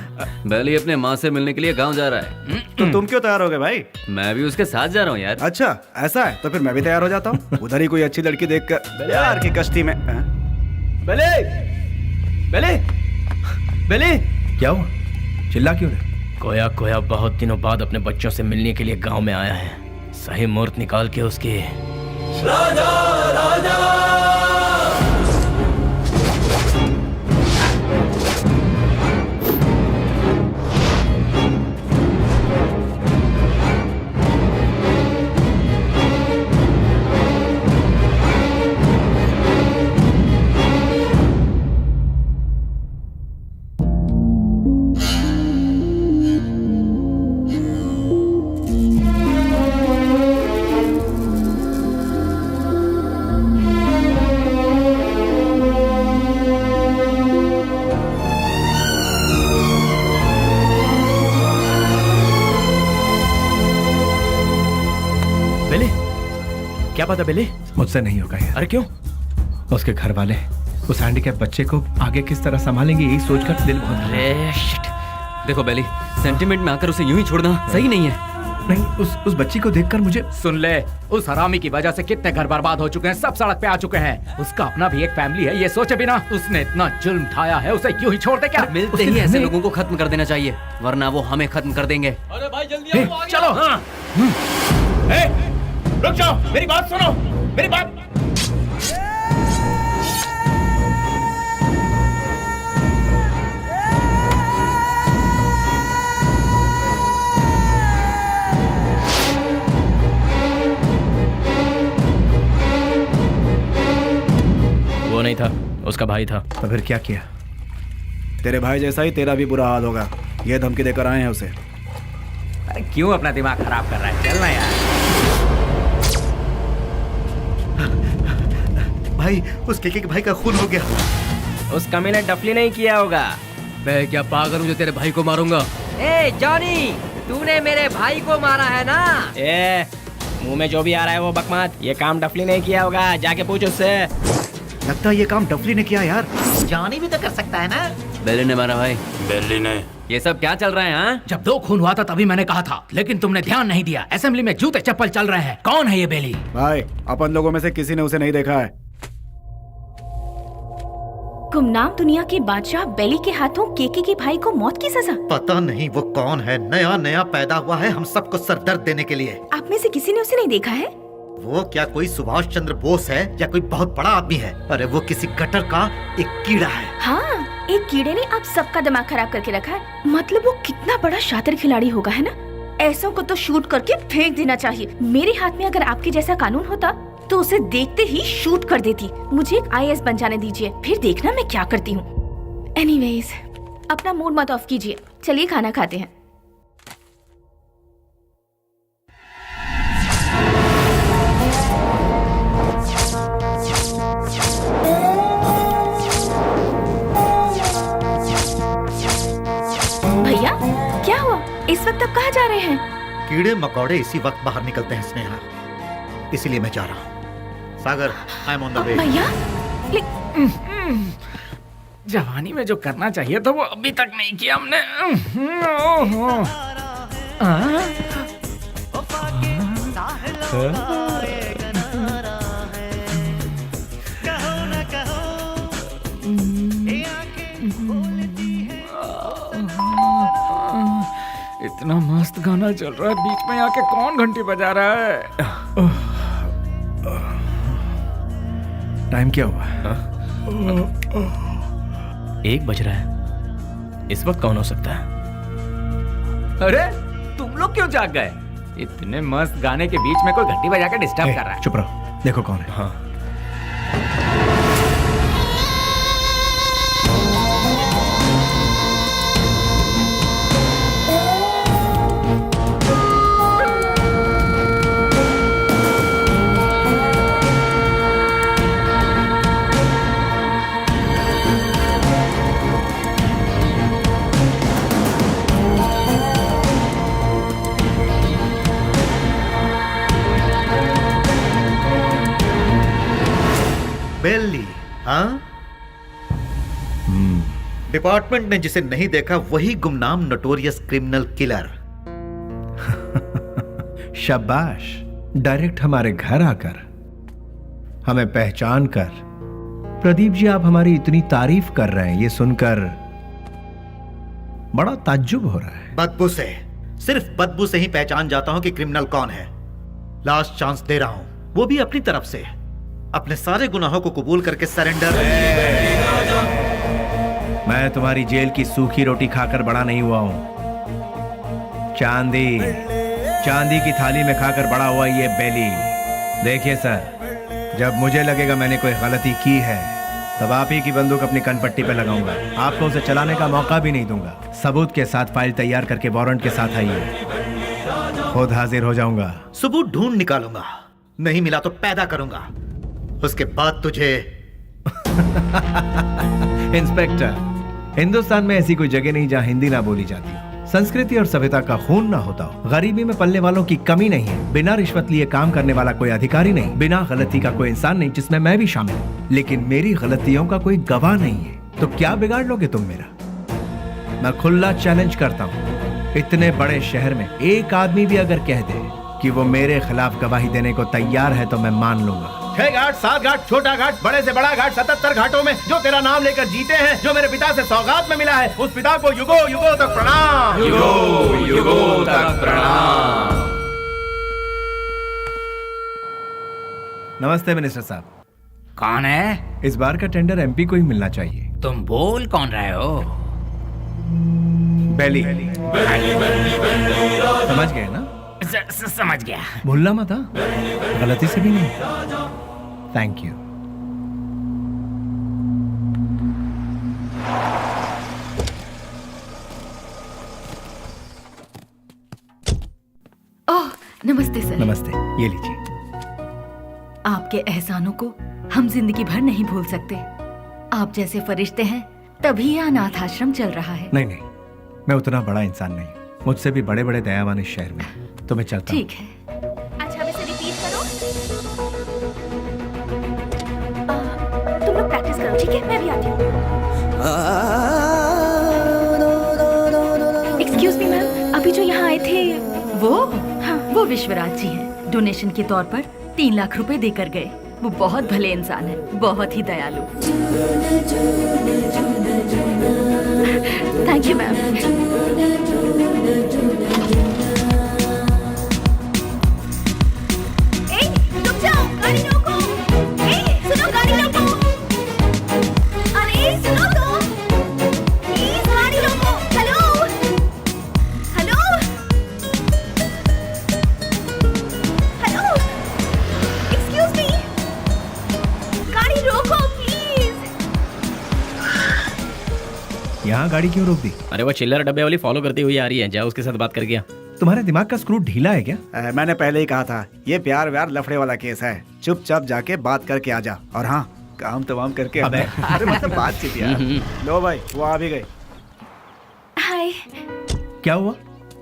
बेली अपने माँ से मिलने के लिए गांव जा रहा है। तो तुम क्यों तैयार हो गए भाई? मैं भी उसके साथ जा रहा हूँ यार। अच्छा ऐसा है, तो फिर मैं भी तैयार हो जाता हूँ। उधर ही कोई अच्छी लड़की देखकर प्यार की कश्ती में। बेले, बेले, बेले, क्या हुआ? चिल्ला क्यों रहे? कोया कोया बहुत दिनों बाद अपने बच्चों से मिलने के लिए गांव में आया है। सही मुहूर्त निकाल के उसके राजा राजा क्या पता बेले? मुझसे नहीं होगा यार। अरे क्यों? उसके घर वाले उस हैंडीकैप बच्चे को आगे किस तरह संभालेंगे, यही सोचकर दिल बहुत। अरे शिट। देखो बेली, सेंटिमेंट में आकर उसे यूं ही छोड़ना सही नहीं है। नहीं, उस बच्ची को देखकर मुझे। सुन ले, उस हरामी की वजह से कितने घर बर्बाद हो चुके हैं, सब सड़क पे आ चुके हैं। उसका अपना भी एक फैमिली है, ये सोचे बिना उसने इतना जुल्म ढाया है, उसे क्यों ही छोड़ दे क्या? मिलते ही ऐसे लोगों को खत्म कर देना चाहिए, वरना वो हमें खत्म कर देंगे। अरे भाई जल्दी आओ, चलो। हाँ। रुक जाओ, मेरी बात सुनो, मेरी बात। वो नहीं था, उसका भाई था। तो फिर क्या किया? तेरे भाई जैसा ही तेरा भी बुरा हाल होगा, ये धमकी देकर आए हैं उसे। अरे क्यों अपना दिमाग खराब कर रहा है, चलना यार। भाई, उस केके के भाई का खून हो गया। उस कमी ने डफली नहीं किया होगा। मैं क्या पागल हूँ जो तेरे भाई को मारूंगा? ए जॉनी, तूने मेरे भाई को मारा है ना? ए, मुंह में जो भी आ रहा है वो बकवास। ये काम डफली नहीं किया होगा, जाके पूछ उससे। लगता है ये काम डफली ने किया यार। जॉनी भी तो कर सकता है ना? बेली ने मारा भाई। बेली ने। ये सब क्या चल रहा है? हाँ, जब 2 खून हुआ था तभी मैंने कहा था, लेकिन तुमने ध्यान नहीं दिया। असेंबली में जूते चप्पल चल रहे हैं। कौन है ये बेली? भाई, अपन लोगों में से किसी ने उसे नहीं देखा है। गुमनाम दुनिया के बादशाह बेली के हाथों केके के भाई को मौत की सजा। पता नहीं वो कौन है, नया नया पैदा हुआ है हम सबको सरदर्द देने के लिए। आप में से किसी ने उसे नहीं देखा है? वो क्या कोई सुभाष चंद्र बोस है या कोई बहुत बड़ा आदमी है? अरे वो किसी गटर का एक कीड़ा है। हाँ, एक कीड़े ने आप सबका दिमाग खराब करके रखा है। मतलब वो कितना बड़ा शातिर खिलाड़ी होगा, है ना? ऐसों को तो शूट करके फेंक देना चाहिए। मेरे हाथ में अगर आपके जैसा कानून होता तो उसे देखते ही शूट कर देती। मुझे एक IAS बन जाने दीजिए, फिर देखना मैं क्या करती हूँ। एनीवेज, अपना मूड मत ऑफ कीजिए, चलिए खाना खाते हैं। भैया, क्या हुआ? इस वक्त आप कहाँ जा रहे हैं? कीड़े मकोड़े इसी वक्त बाहर निकलते हैं स्नेहा, इसीलिए मैं जा रहा हूँ। Sagar, I am on the way. भैया, जवानी में जो करना चाहिए था वो अभी तक नहीं किया हमने। इतना मस्त गाना चल रहा है, बीच में आके कौन घंटी बजा रहा है? टाइम क्या हुआ? 1 बज रहा है। इस वक्त कौन हो सकता है? अरे तुम लोग क्यों जाग गए? इतने मस्त गाने के बीच में कोई घंटी बजा के डिस्टर्ब कर रहा है। चुप रहो, देखो कौन है। हाँ बेली, हाँ? डिपार्टमेंट ने जिसे नहीं देखा वही गुमनाम नोटोरियस क्रिमिनल किलर। शाबाश, डायरेक्ट हमारे घर आकर हमें पहचान कर। प्रदीप जी, आप हमारी इतनी तारीफ कर रहे हैं, ये सुनकर बड़ा ताज्जुब हो रहा है। बदबू से, सिर्फ बदबू से ही पहचान जाता हूं कि क्रिमिनल कौन है। लास्ट चांस दे रहा हूं, वो भी अपनी तरफ से। अपने सारे गुनाहों को कबूल करके सरेंडर। मैं तुम्हारी जेल की सूखी रोटी खाकर बड़ा नहीं हुआ हूं। चांदी की थाली में खाकर बड़ा हुआ ये बेली। देखिए सर, जब मुझे लगेगा मैंने कोई गलती की है तब आप ही की बंदूक अपनी कनपट्टी पे लगाऊंगा। आपको उसे चलाने का मौका भी नहीं दूंगा। सबूत के साथ फाइल तैयार करके वारंट के साथ आइए, खुद हाजिर हो जाऊंगा। सबूत ढूंढ निकालूंगा, नहीं मिला तो पैदा करूंगा, उसके बाद तुझे। इंस्पेक्टर, हिंदुस्तान में ऐसी कोई जगह नहीं जहां हिंदी ना बोली जाती हो, संस्कृति और सभ्यता का खून ना होता हो, गरीबी में पलने वालों की कमी नहीं है, बिना रिश्वत लिए काम करने वाला कोई अधिकारी नहीं, बिना गलती का कोई इंसान नहीं, जिसमें मैं भी शामिल हूं। लेकिन मेरी गलतियों का कोई गवाह नहीं है, तो क्या बिगाड़ लोगे तुम मेरा? मैं खुला चैलेंज करता हूं, इतने बड़े शहर में एक आदमी भी अगर कह दे कि वो मेरे खिलाफ गवाही देने को तैयार है तो मैं मान लूंगा। 6 घाट, 7 घाट, छोटा घाट, बड़े से बड़ा घाट, 77 घाटों में जो तेरा नाम लेकर जीते हैं, जो मेरे पिता से सौगात में मिला है, उस पिता को युगो युगो तक प्रणाम। युगो युगो तक प्रणाम। नमस्ते मिनिस्टर साहब। कौन है? इस बार का टेंडर एमपी को ही मिलना चाहिए। तुम बोल कौन रहे हो? बेली। समझ गए ना? समझ गया। भूलना मत, हाँ? गलती से भी नहीं। Thank you. ओह, नमस्ते सर। नमस्ते, ये लीजिए। आपके एहसानों को हम जिंदगी भर नहीं भूल सकते। आप जैसे फरिश्ते हैं तभी यह अनाथ आश्रम चल रहा है। नहीं नहीं, मैं उतना बड़ा इंसान नहीं, मुझसे भी बड़े बड़े दयावान इस शहर में, तो मैं चलता हूं। ठीक है। अच्छा, अब इसे रिपीट करो। तुम लोग प्रैक्टिस करो, ठीक है? मैं भी आती हूँ। एक्सक्यूज मी मैम, अभी जो यहाँ आए थे वो? हाँ, वो विश्वराज जी हैं। डोनेशन के तौर पर 3 लाख रुपए देकर गए। वो बहुत भले इंसान है, बहुत ही दयालु। Thank you ma'am. यहाँ गाड़ी क्यों रोक दी? अरे वो चिल्लर डब्बे वाली फॉलो करती हुई आ रही है, जाओ उसके साथ बात करके आ। तुम्हारे दिमाग का स्क्रू ढीला है क्या? मैंने पहले ही कहा था, ये प्यार व्यार लफड़े वाला केस है। चुपचाप जाके बात करके आ जा, और हाँ, काम तमाम करके। अबे अरे मतलब बातचीत यार। लो भाई, वो आ भी गए। हाय। क्या हुआ?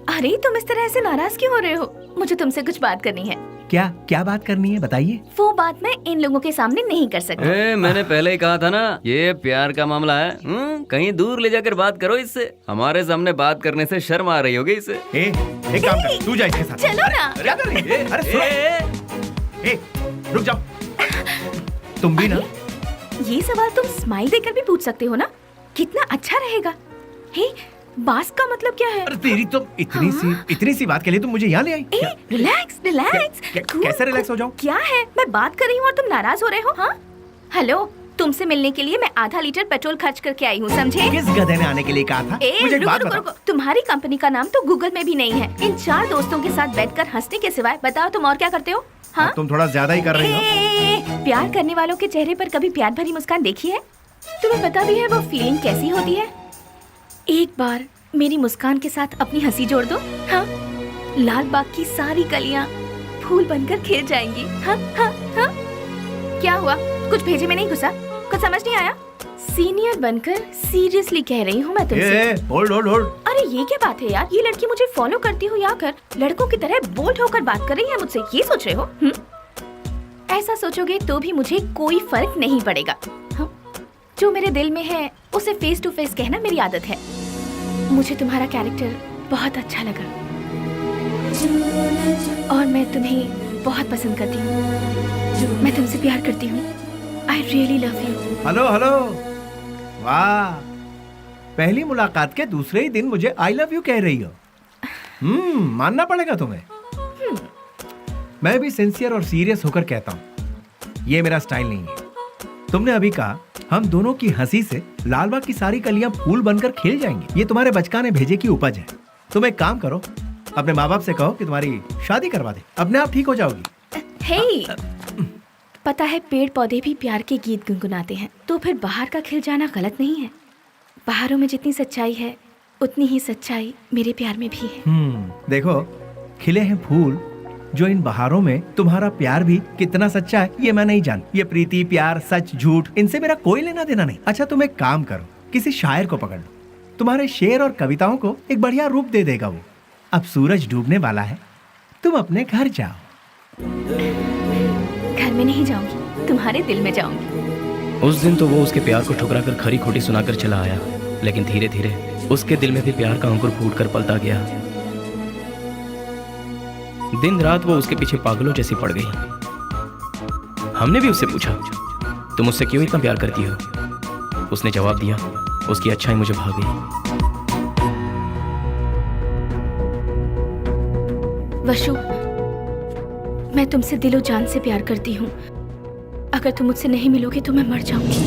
अरे तुम इस तरह से नाराज क्यों हो रहे हो? मुझे तुमसे कुछ बात करनी है। क्या बात करनी है, बताइए। वो बात मैं इन लोगों के सामने नहीं कर सकती। मैंने पहले ही कहा था ना, ये प्यार का मामला है। कहीं दूर ले जाकर बात करो इससे। हमारे सामने बात करने से शर्म आ रही होगी इसे। एक काम कर, तू जा इसके साथ। चलो ना। क्या कर रही है? अरे सुनो, रुक जाओ। तुम भी ना। ये सवाल तुम स्माइल देकर भी पूछ सकते हो ना? कितना अच्छा रहेगा। हे, बास का मतलब क्या है? अरे तेरी तो इतनी सी बात के लिए तुम मुझे यहाँ ले आई। रिलैक्स। कैसे रिलैक्स हो जाऊं? क्या है? मैं बात कर रही हूँ और तुम नाराज हो रहे हो? हाँ? हेलो, तुमसे मिलने के लिए मैं आधा लीटर पेट्रोल खर्च करके आई हूँ, समझे? किस गधे ने आने के लिए कहा था? मुझे एक बात बताओ। तुम्हारी कंपनी का नाम तो गूगल में भी नहीं है। इन 4 दोस्तों के साथ बैठकर हंसने के सिवाय बताओ तुम और क्या करते हो? हाँ, तुम थोड़ा ज्यादा ही कर रही हो। प्यार करने वालों के चेहरे पर कभी प्यार भरी मुस्कान देखी है? तुम्हें पता भी है वो फीलिंग कैसी होती है? एक बार मेरी मुस्कान के साथ अपनी हंसी जोड़ दो। हाँ, लाल बाग की सारी कलियां फूल बनकर खिल जाएंगी। हाँ हाँ हाँ। क्या हुआ? कुछ भेजे में नहीं घुसा? कुछ समझ नहीं आया? सीनियर बनकर सीरियसली कह रही हूँ मैं तुमसे। Hold hold hold. अरे ये क्या बात है यार? ये लड़की मुझे फॉलो करती हो या कर लड़कों की तरह बोल्ड होकर बात कर रही है मुझसे, ये सोच रहे हो? ऐसा सोचोगे तो भी मुझे कोई फर्क नहीं पड़ेगा। जो मेरे दिल में है उसे फेस टू फेस कहना मेरी आदत है। मुझे तुम्हारा कैरेक्टर बहुत अच्छा लगा और मैं तुम्हें बहुत पसंद करती हूँ। मैं तुमसे प्यार करती हूँ। I really love you. Hello hello, वाह, पहली मुलाकात के दूसरे ही दिन मुझे I love you कह रही हो। मानना पड़ेगा तुम्हें। मैं भी सिंसियर और सीरियस होकर कहता हूँ, ये मेरा स्टाइल नहीं है। तुमने अभी कहा हम दोनों की हंसी से लालबाग की सारी कलियां फूल बनकर खिल जाएंगी। ये तुम्हारे बचकाने भेजे की उपज है। तुम एक काम करो, अपने माँ बाप से कहो कि तुम्हारी शादी करवा दे, अपने आप ठीक हो जाओगी। हे, पता है पेड़ पौधे भी प्यार के गीत गुनगुनाते हैं, तो फिर बाहर का खिल जाना गलत नहीं है। बाहरों में जितनी सच्चाई है उतनी ही सच्चाई मेरे प्यार में भी है। देखो, खिले हैं फूल जो इन बहारों में तुम्हारा प्यार भी कितना सच्चा है ये मैं नहीं जानती। ये प्रीति, प्यार, सच, झूठ, इनसे मेरा कोई लेना देना नहीं। अच्छा तुम एक काम करो, किसी शायर को पकड़ लो, तुम्हारे शेर और कविताओं को एक बढ़िया रूप दे देगा वो। अब सूरज डूबने वाला है, तुम अपने घर जाओ। घर में नहीं जाऊंगी, तुम्हारे दिल में जाऊंगी। उस दिन तो वो उसके प्यार को ठुकरा कर खरी खोटी सुनाकर चला आया, लेकिन धीरे धीरे उसके दिल में भी प्यार का अंकुर फूट कर पलता गया। दिन रात वो उसके पीछे पागलों जैसी पड़ गई। हमने भी उससे पूछा, तुम उससे क्यों इतना प्यार करती हो? उसने जवाब दिया, उसकी अच्छाई मुझे भा गई। वशु, मैं तुमसे दिलो जान से प्यार करती हूँ। अगर तुम मुझसे नहीं मिलोगे तो मैं मर जाऊंगी।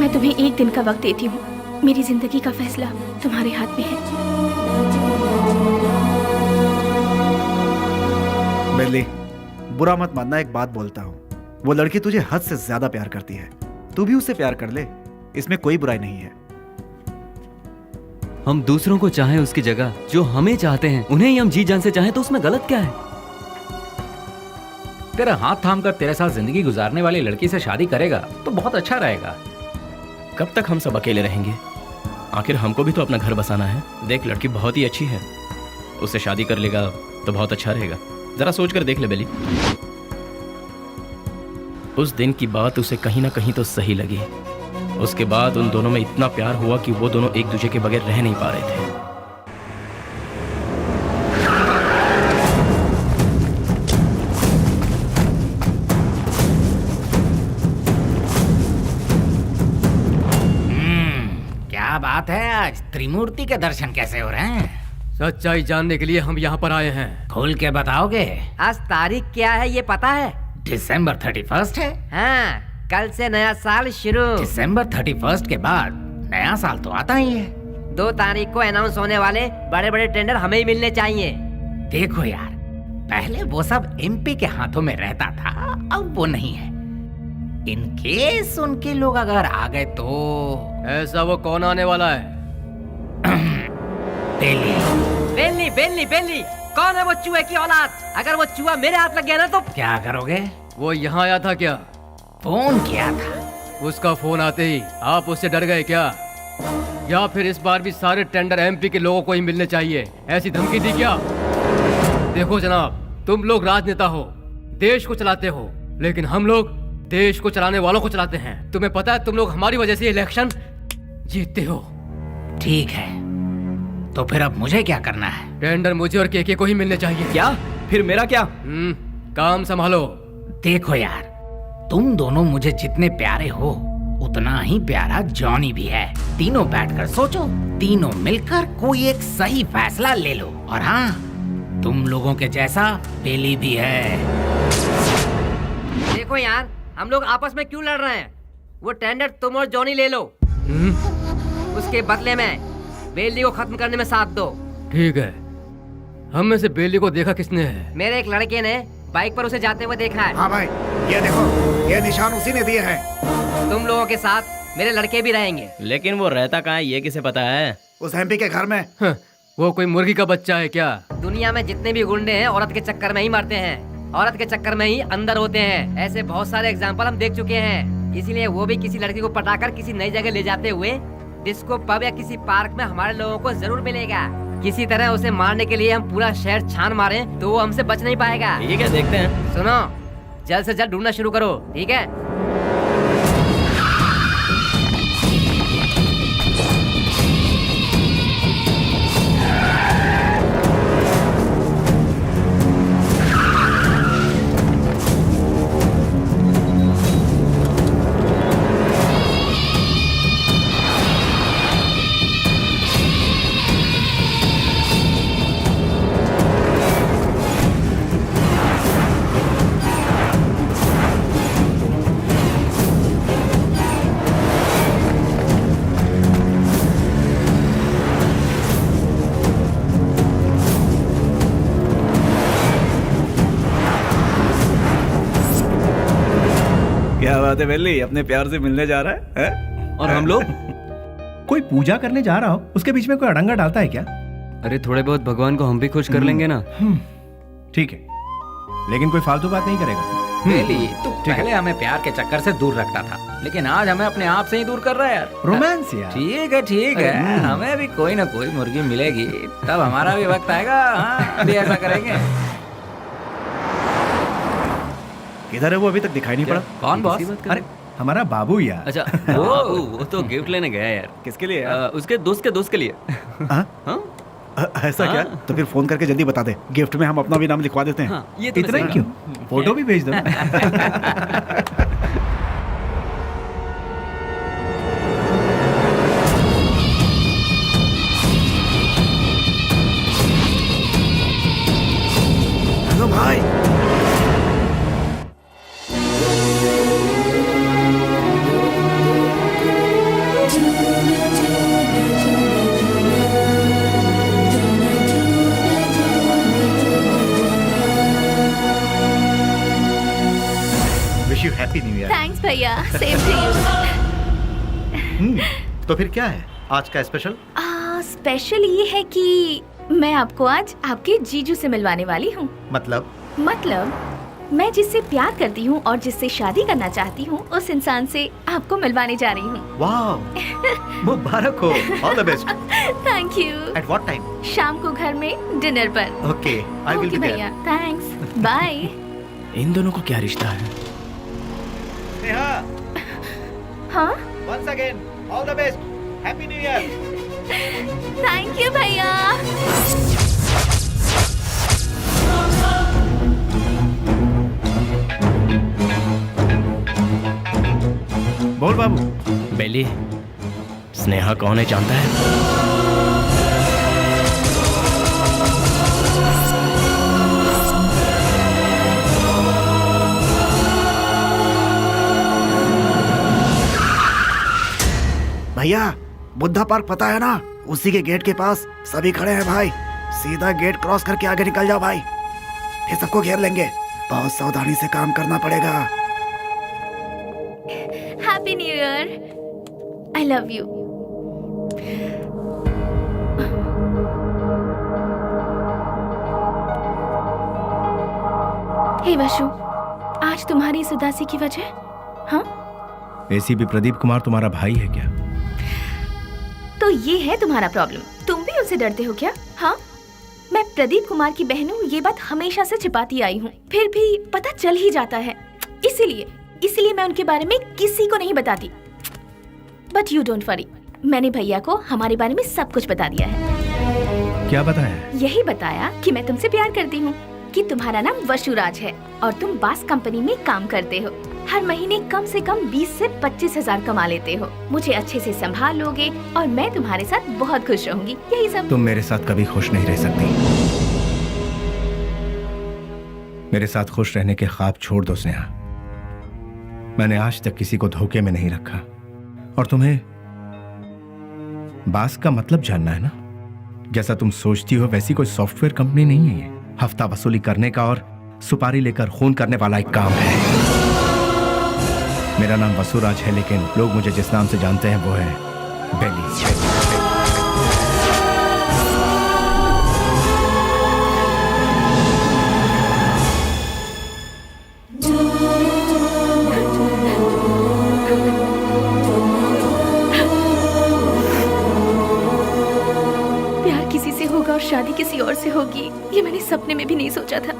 मैं तुम्हें एक दिन का वक्त देती हूँ। मेरी जिंदगी का फैसला तुम्हारे हाथ में है। बेली, बुरा मत मानना, एक बात बोलता हूँ, वो लड़की तुझे हद से ज्यादा प्यार करती है। तू भी उससे प्यार कर ले, इसमें कोई बुराई नहीं है। हम दूसरों को चाहें उसकी जगह जो हमें चाहते हैं, उन्हें ही हम जी जान से चाहें तो उसमें गलत क्या है? तेरा हाथ थाम कर तेरे साथ जिंदगी गुजारने वाली लड़की से शादी करेगा तो बहुत अच्छा रहेगा। कब तक हम सब अकेले रहेंगे? आखिर हमको भी तो अपना घर बसाना है। देख, लड़की बहुत ही अच्छी है, उससे शादी कर लेगा तो बहुत अच्छा रहेगा। जरा सोच कर देख ले बेली। उस दिन की बात उसे कहीं ना कहीं तो सही लगी। उसके बाद उन दोनों में इतना प्यार हुआ कि वो दोनों एक दूसरे के बगैर रह नहीं पा रहे थे। क्या बात है, आज त्रिमूर्ति के दर्शन कैसे हो रहे हैं? सच्चाई जानने के लिए हम यहाँ पर आए हैं। खोल के बताओगे? आज तारीख क्या है ये पता है? दिसंबर 31 है। हाँ, कल से नया साल शुरू। दिसंबर 31 के बाद नया साल तो आता ही है। 2 तारीख को अनाउंस होने वाले बड़े बड़े टेंडर हमें ही मिलने चाहिए। देखो यार, पहले वो सब एमपी के हाथों में रहता था, अब वो नहीं है। इन केस उनके लोग अगर आ गए तो ऐसा वो कौन आने वाला है? बेली। बेली बेली बेली, कौन है वो चूहे की औलाद? अगर वो चूहा मेरे हाथ लग गया ना तो क्या करोगे? वो यहाँ आया था क्या? फोन किया था। उसका फोन आते ही आप उससे डर गए क्या? या फिर इस बार भी सारे टेंडर एमपी के लोगों को ही मिलने चाहिए, ऐसी धमकी दी क्या? देखो जनाब, तुम लोग राजनेता हो, देश को चलाते हो, लेकिन हम लोग देश को चलाने वालों को चलाते हैं। तुम्हें पता है तुम लोग हमारी वजह से इलेक्शन जीतते हो। ठीक है, तो फिर अब मुझे क्या करना है? टेंडर मुझे और केके को ही मिलने चाहिए। क्या? फिर मेरा क्या? काम संभालो। देखो यार, तुम दोनों मुझे जितने प्यारे हो उतना ही प्यारा जॉनी भी है। तीनों बैठकर सोचो, तीनों मिलकर कोई एक सही फैसला ले लो। और हाँ, तुम लोगों के जैसा बेली भी है। देखो यार, हम लोग आपस में क्यों लड़ रहे हैं? वो टेंडर तुम और जॉनी ले लो। उसके बदले में बेली को खत्म करने में साथ दो। ठीक है। हम में से बेली को देखा किसने है? मेरे एक लड़के ने बाइक पर उसे जाते हुए देखा है। हाँ भाई, ये देखो, ये निशान उसी ने दिए हैं। तुम लोगों के साथ मेरे लड़के भी रहेंगे। लेकिन वो रहता कहाँ है ये किसे पता है? उस एमपी के घर में। वो कोई मुर्गी का बच्चा है क्या? दुनिया में जितने भी गुंडे हैं औरत के चक्कर में ही मरते हैं, औरत के चक्कर में ही अंदर होते हैं। ऐसे बहुत सारे एग्जाम्पल हम देख चुके हैं। इसीलिए वो भी किसी लड़की को पटाकर किसी नई जगह ले जाते हुए डिस्को पब या किसी पार्क में हमारे लोगों को जरूर मिलेगा। किसी तरह उसे मारने के लिए हम पूरा शहर छान मारें तो वो हमसे बच नहीं पाएगा। ठीक है, देखते हैं। सुनो, जल्द से जल्द ढूंढना शुरू करो, ठीक है? क्या बात है बेली, अपने प्यार से मिलने जा रहा है? और हम लोग कोई पूजा करने जा रहा हो, उसके बीच में कोई अड़ंगा डालता है क्या? अरे थोड़े बहुत भगवान को हम भी खुश कर लेंगे ना। ठीक है, लेकिन कोई फालतू बात नहीं करेगा। बेली, तू पहले हमें प्यार के चक्कर से दूर रखता था, लेकिन आज हमें अपने आप से ही दूर कर रहा है यार। रोमांस यार। ठीक है, हमें भी कोई ना कोई मुर्गी मिलेगी, तब हमारा भी वक्त आएगा। हाँ, अभी ऐसा करेंगे। किधर है वो? अभी तक दिखाई नहीं पड़ा। कौन बॉस? अरे हमारा बाबू यार। अच्छा, वो तो गिफ्ट लेने गया यार। किसके लिए? उसके दोस्त के लिए। ऐसा क्या? तो फिर फोन करके जल्दी बता दे, गिफ्ट में हम अपना भी नाम लिखवा देते हैं। ये तो इतना ही क्यों? फोटो भी भेज दो। हेलो भाई। Wish you happy new year. Thanks भैया, सेम टू यू। तो फिर क्या है आज का स्पेशल? स्पेशल ये है कि मैं आपको आज आपके जीजू से मिलवाने वाली हूँ। मतलब मैं जिससे प्यार करती हूँ और जिससे शादी करना चाहती हूँ, उस इंसान से आपको मिलवाने जा रही हूँ। वाह, मुबारक हो। All the best. Thank you. At what time? शाम को घर में डिनर पर। Okay, I will be there. भैया, थैंक्स, बाय। इन दोनों को क्या रिश्ता है? नेहा, हाँ, once again all the best, happy new year. Thank you भैया। बोल बाबू। बेली, स्नेहा कौन है जानता है? भैया, बुद्धा पार्क पता है ना? उसी के गेट के पास सभी खड़े हैं भाई। सीधा गेट क्रॉस करके आगे निकल जाओ भाई, फिर सबको घेर लेंगे। बहुत सावधानी से काम करना पड़ेगा। Happy new year. I love you. Hey Vashu, आज तुम्हारी इस उदासी की वजह? हाँ, एसीपी प्रदीप कुमार तुम्हारा भाई है क्या? तो ये है तुम्हारा प्रॉब्लम। तुम भी उनसे डरते हो क्या? हाँ, मैं प्रदीप कुमार की बहन हूँ, ये बात हमेशा से छिपाती आई हूँ, फिर भी पता चल ही जाता है। इसीलिए मैं उनके बारे में किसी को नहीं बताती। बट यू डोंट वरी, मैंने भैया को हमारे बारे में सब कुछ बता दिया है। क्या बताया? यही बताया कि मैं तुमसे प्यार करती हूँ, कि तुम्हारा नाम वशुराज है और तुम बास कंपनी में काम करते हो। हर महीने कम से कम 20 से 25 हजार कमा लेते हो। मुझे अच्छे से संभाल लोगे और मैं तुम्हारे साथ बहुत खुश रहूंगी। यही सब। तुम मेरे साथ कभी खुश नहीं रह सकती। मेरे साथ खुश रहने के ख्वाब छोड़ दो स्नेहा। मैंने आज तक किसी को धोखे में नहीं रखा। और तुम्हें बास का मतलब जानना है ना? जैसा तुम सोचती हो वैसी कोई सॉफ्टवेयर कंपनी नहीं है ये। हफ्ता वसूली करने का और सुपारी लेकर खून करने वाला एक काम है। मेरा नाम वसुराज है, लेकिन लोग मुझे जिस नाम से जानते हैं वो है बेली। प्यार किसी से होगा और शादी किसी और से होगी, ये मैंने सपने में भी नहीं सोचा था।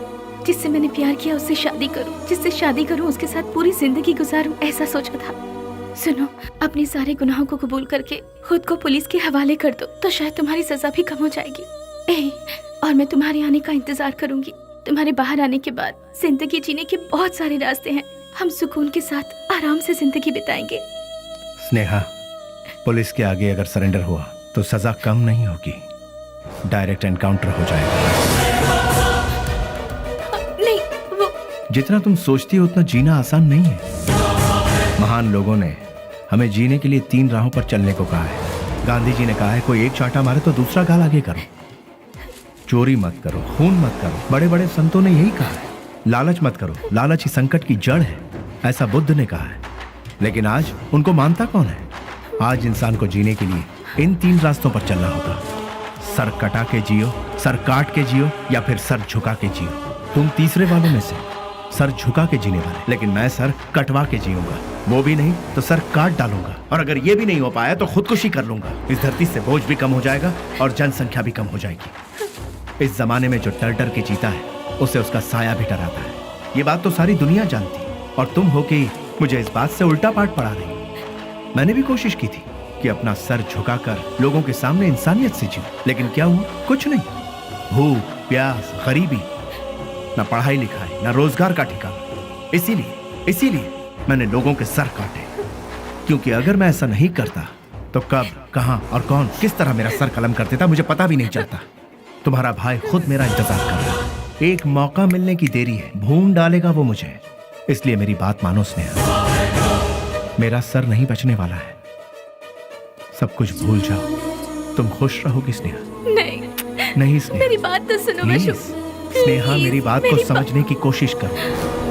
जिससे मैंने प्यार किया उससे शादी करूं, जिससे शादी करूं उसके साथ पूरी जिंदगी गुजारूं, ऐसा सोचा था। सुनो, अपने सारे गुनाहों को कबूल करके खुद को पुलिस के हवाले कर दो तो शायद तुम्हारी सजा भी कम हो जाएगी। और मैं तुम्हारे आने का इंतजार करूंगी। तुम्हारे बाहर आने के बाद जिंदगी जीने के बहुत सारे रास्ते हैं। हम सुकून के साथ आराम से जिंदगी बिताएंगे। स्नेहा, पुलिस के आगे अगर सरेंडर हुआ तो सजा कम नहीं होगी, डायरेक्ट एनकाउंटर हो जाएगा। नहीं, वो जितना तुम सोचती हो उतना जीना आसान नहीं है। महान लोगों ने हमें जीने के लिए 3 राहों पर चलने को कहा है। गांधी जी ने कहा है कोई एक चांटा मारे तो दूसरा गाल आगे करो, चोरी मत करो, खून मत करो। बड़े बड़े संतों ने यही कहा है। लालच मत करो, लालच ही संकट की जड़ है, ऐसा बुद्ध ने कहा है। लेकिन आज उनको मानता कौन है? आज इंसान को जीने के लिए इन 3 रास्तों पर चलना होगा। सर कटा के जियो, सर काट के जियो, या फिर सर झुका के जियो। तुम तीसरे वालों में से, सर झुका के जीने वाले। लेकिन मैं सर कटवा के जीऊंगा, वो भी नहीं तो सर काट डालूंगा। और अगर ये भी नहीं हो पाया तो खुदकुशी कर लूंगा। इस धरती से बोझ भी कम हो जाएगा और जनसंख्या भी कम हो जाएगी। इस जमाने में जो डर डर के जीता है उसे उसका साया भी डराता है। ये बात तो सारी दुनिया जानती है, और तुम हो कि मुझे इस बात से उल्टा पाठ पढ़ा रही। मैंने भी कोशिश की थी कि अपना सर झुकाकर लोगों के सामने इंसानियत से जीऊं, लेकिन क्या हुआ? कुछ नहीं। भूख, प्यास, गरीबी, ना पढ़ाई लिखाई, ना रोजगार का ठिकाना। इसीलिए मैंने लोगों के सर काटे, क्योंकि अगर मैं ऐसा नहीं करता तो कब, कहां और कौन किस तरह मेरा सर कलम कर देता मुझे पता भी नहीं चलता। तुम्हारा भाई खुद मेरा इंतजार कर रहा है। एक मौका मिलने की देरी है, भून डालेगा वो मुझे। इसलिए मेरी बात मानो स्नेहा, मेरा सर नहीं बचने वाला है। सब कुछ भूल जाओ, तुम खुश रहोगी स्नेहा। नहीं स्नेहा, मेरी बात तो सुनो। मैं स्नेहा, मेरी बात को समझने की कोशिश करो।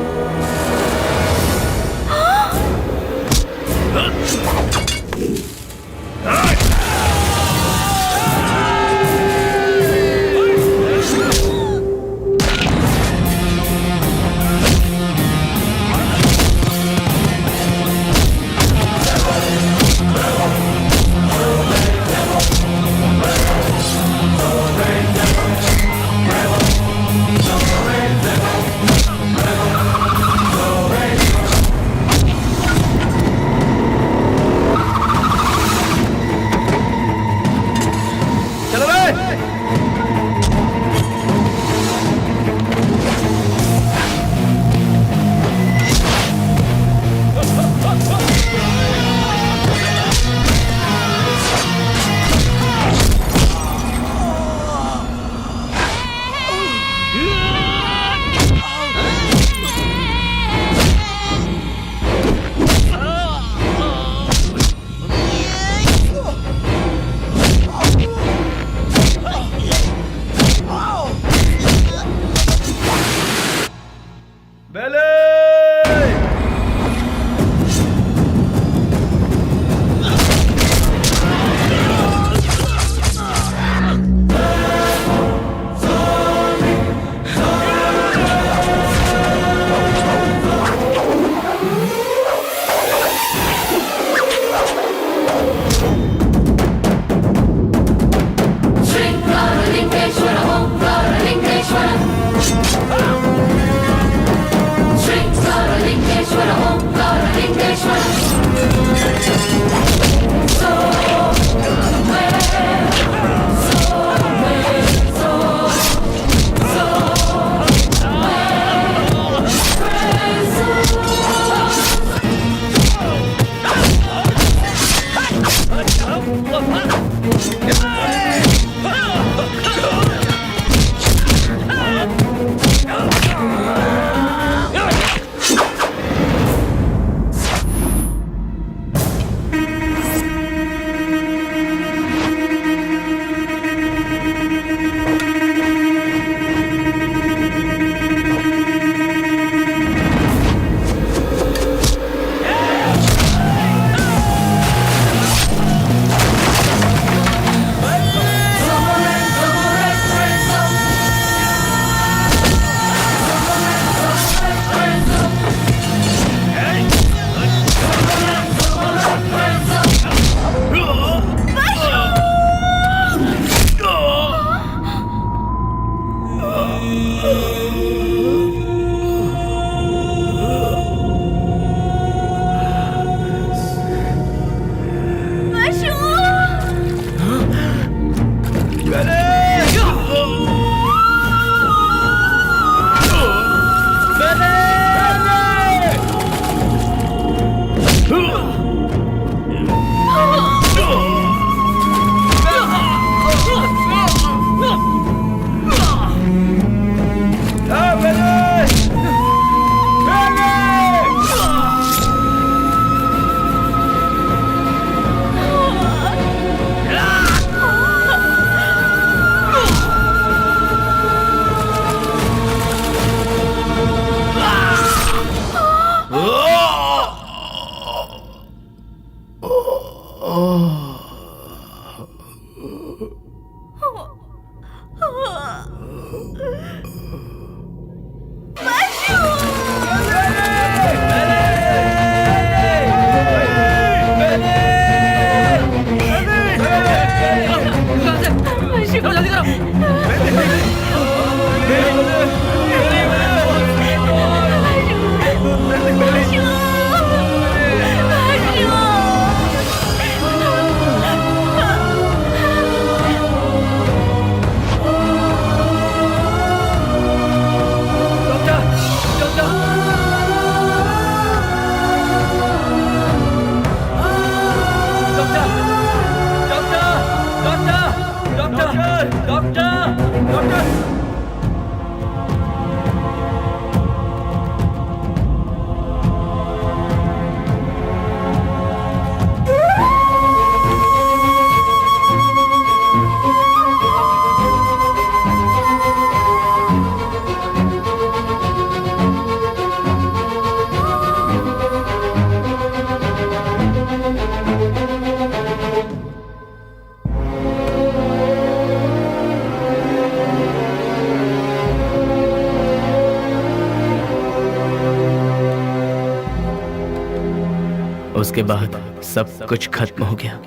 उसके बाद सब कुछ खत्म हो गया।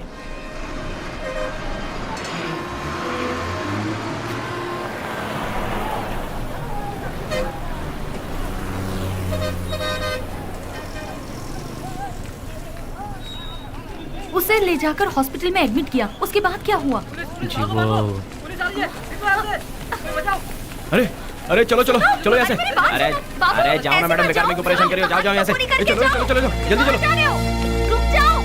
उसे ले जाकर हॉस्पिटल में एडमिट किया, उसके बाद क्या हुआ? जी वो अरे अरे चलो चलो चलो यहाँ से। अरे अरे जाओ ना मैडम, बेकार में क्यों परेशान कर रही हो? जाओ जाओ यहाँ से। चलो चलो चलो जल्दी चलो। रुक जाओ।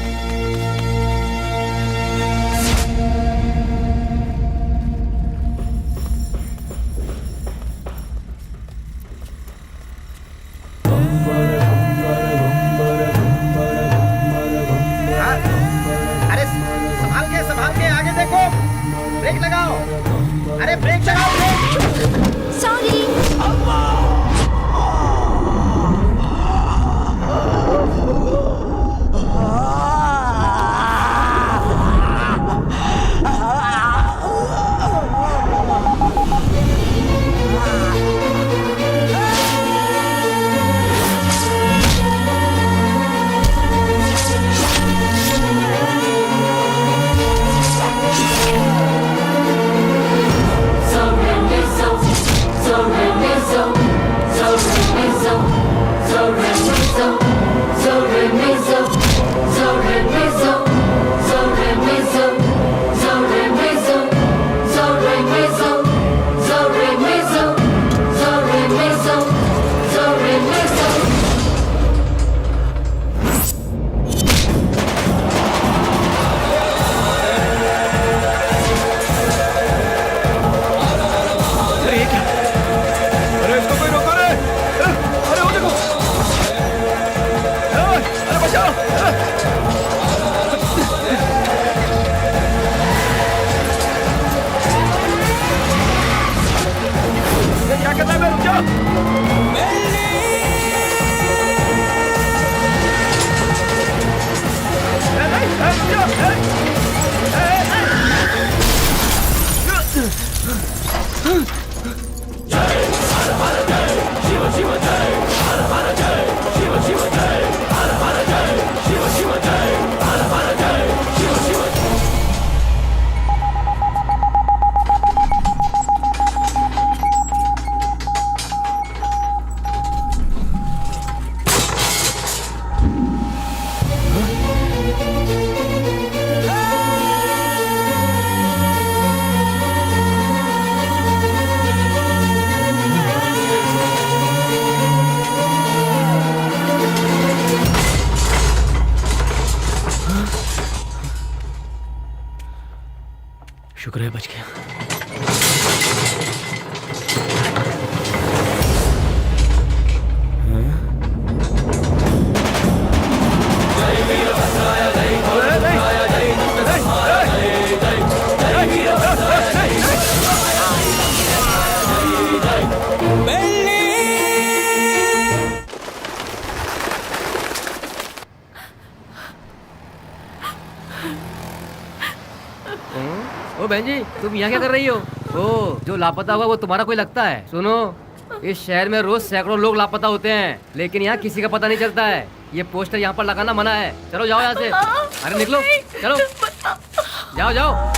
अरे संभाल के आगे देखो, ब्रेक लगाओ। अरे ब्रेक लगाओ, ब्रेक। सॉरी। शुक्र है बच गया। ओ बहन जी, तुम यहाँ क्या कर रही हो? ओ, जो लापता हुआ वो तुम्हारा कोई लगता है? सुनो, इस शहर में रोज सैकड़ों लोग लापता होते हैं, लेकिन यहाँ किसी का पता नहीं चलता है। ये पोस्टर यहाँ पर लगाना मना है। चलो जाओ यहाँ से। अरे निकलो, चलो जाओ जाओ।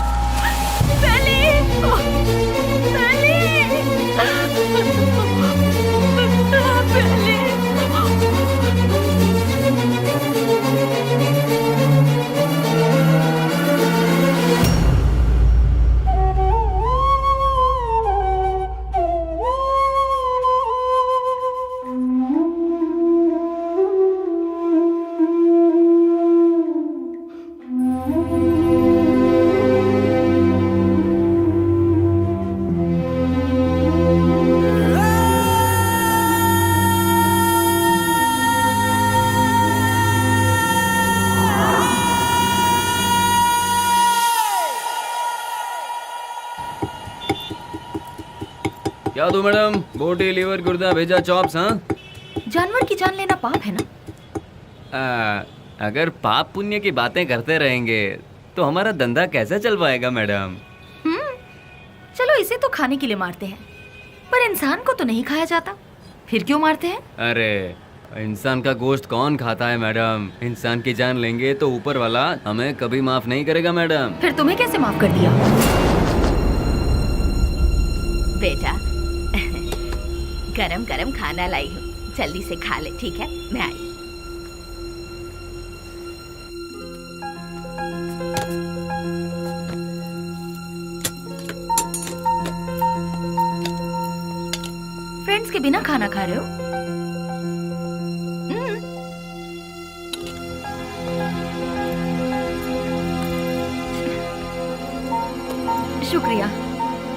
क्या दो मैडम? बोटी, लीवर, गुर्दा, भेजा, चॉप्स। हाँ, जानवर की जान लेना पाप है ना? अगर पाप पुण्य की बातें करते रहेंगे तो हमारा धंधा कैसे चल पाएगा मैडम? चलो इसे तो खाने के लिए मारते हैं, पर इंसान को तो नहीं खाया जाता। फिर क्यों मारते हैं? अरे इंसान का गोश्त कौन खाता है मैडम? इंसान की जान लेंगे तो ऊपर वाला हमें कभी माफ नहीं करेगा मैडम। फिर तुम्हें कैसे माफ कर दिया? बेटा गरम गरम खाना लाई हूँ, जल्दी से खा ले, ठीक है? मैं आई। फ्रेंड्स के बिना खाना खा रहे हो? शुक्रिया।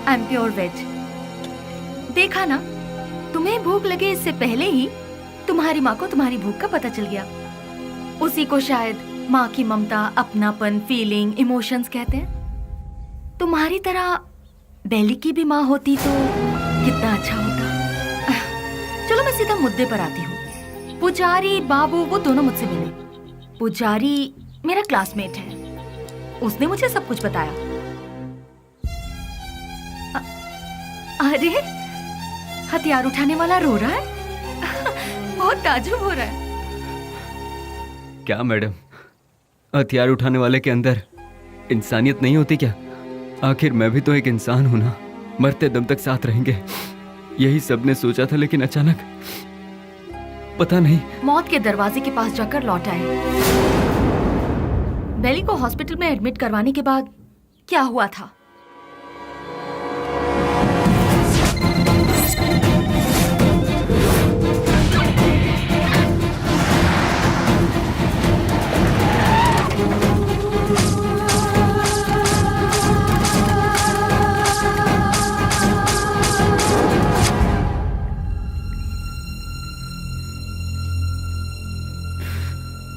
I am pure veg. देखा ना, तुम्हें भूख लगे इससे पहले ही तुम्हारी माँ को तुम्हारी भूख का पता चल गया। उसी को शायद माँ की ममता, अपनापन, फीलिंग, इमोशंस कहते हैं। तुम्हारी तरह बेली की भी माँ होती तो कितना अच्छा होता। चलो मैं सीधा मुद्दे पर आती हूँ। पुजारी बाबू वो दोनों मुझसे मिले। पुजारी मेरा क्लासमेट है, उसने मुझे सब कुछ बताया। अरे हथियार उठाने वाला रो रहा है। बहुत ताज्जुब हो रहा है। क्या मैडम, हथियार उठाने वाले के अंदर इंसानियत नहीं होती क्या? आखिर मैं भी तो एक इंसान हूं ना। मरते दम तक साथ रहेंगे, यही सबने सोचा था, लेकिन अचानक पता नहीं। मौत के दरवाजे के पास जाकर लौट आए। बेली को हॉस्पिटल में एडमिट करवाने के बाद क्या हुआ था?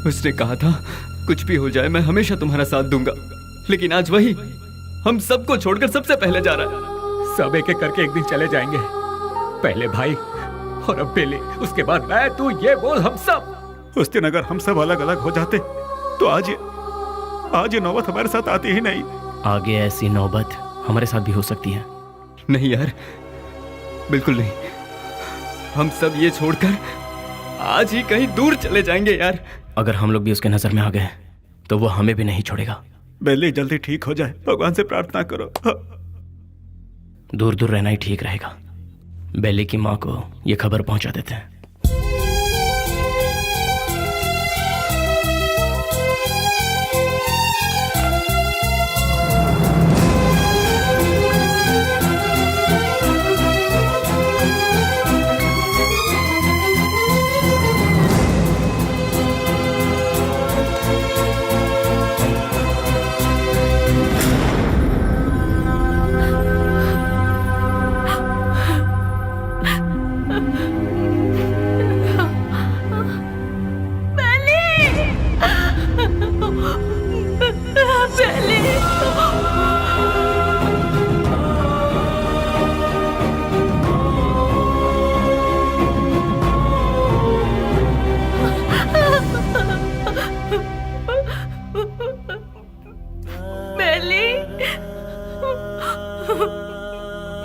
उसने कहा था कुछ भी हो जाए मैं हमेशा तुम्हारा साथ दूंगा, लेकिन आज वही हम सबको छोड़कर सबसे पहले जा रहा है। सब एक एक करके एक दिन चले जाएंगे। पहले भाई और अब बेली, उसके बाद मैं, तू, ये बोल हम सब। उस दिन अगर हम सब अलग अलग हो जाते तो आज ये नौबत हमारे साथ आती ही नहीं। आगे ऐसी नौबत हमारे साथ भी हो सकती है। नहीं यार, बिल्कुल नहीं। हम सब ये छोड़कर आज ही कहीं दूर चले जाएंगे यार। अगर हम लोग भी उसके नजर में आ गए तो वो हमें भी नहीं छोड़ेगा। बेली जल्दी ठीक हो जाए, भगवान से प्रार्थना करो। दूर दूर रहना ही ठीक रहेगा। बेली की माँ को ये खबर पहुंचा देते हैं।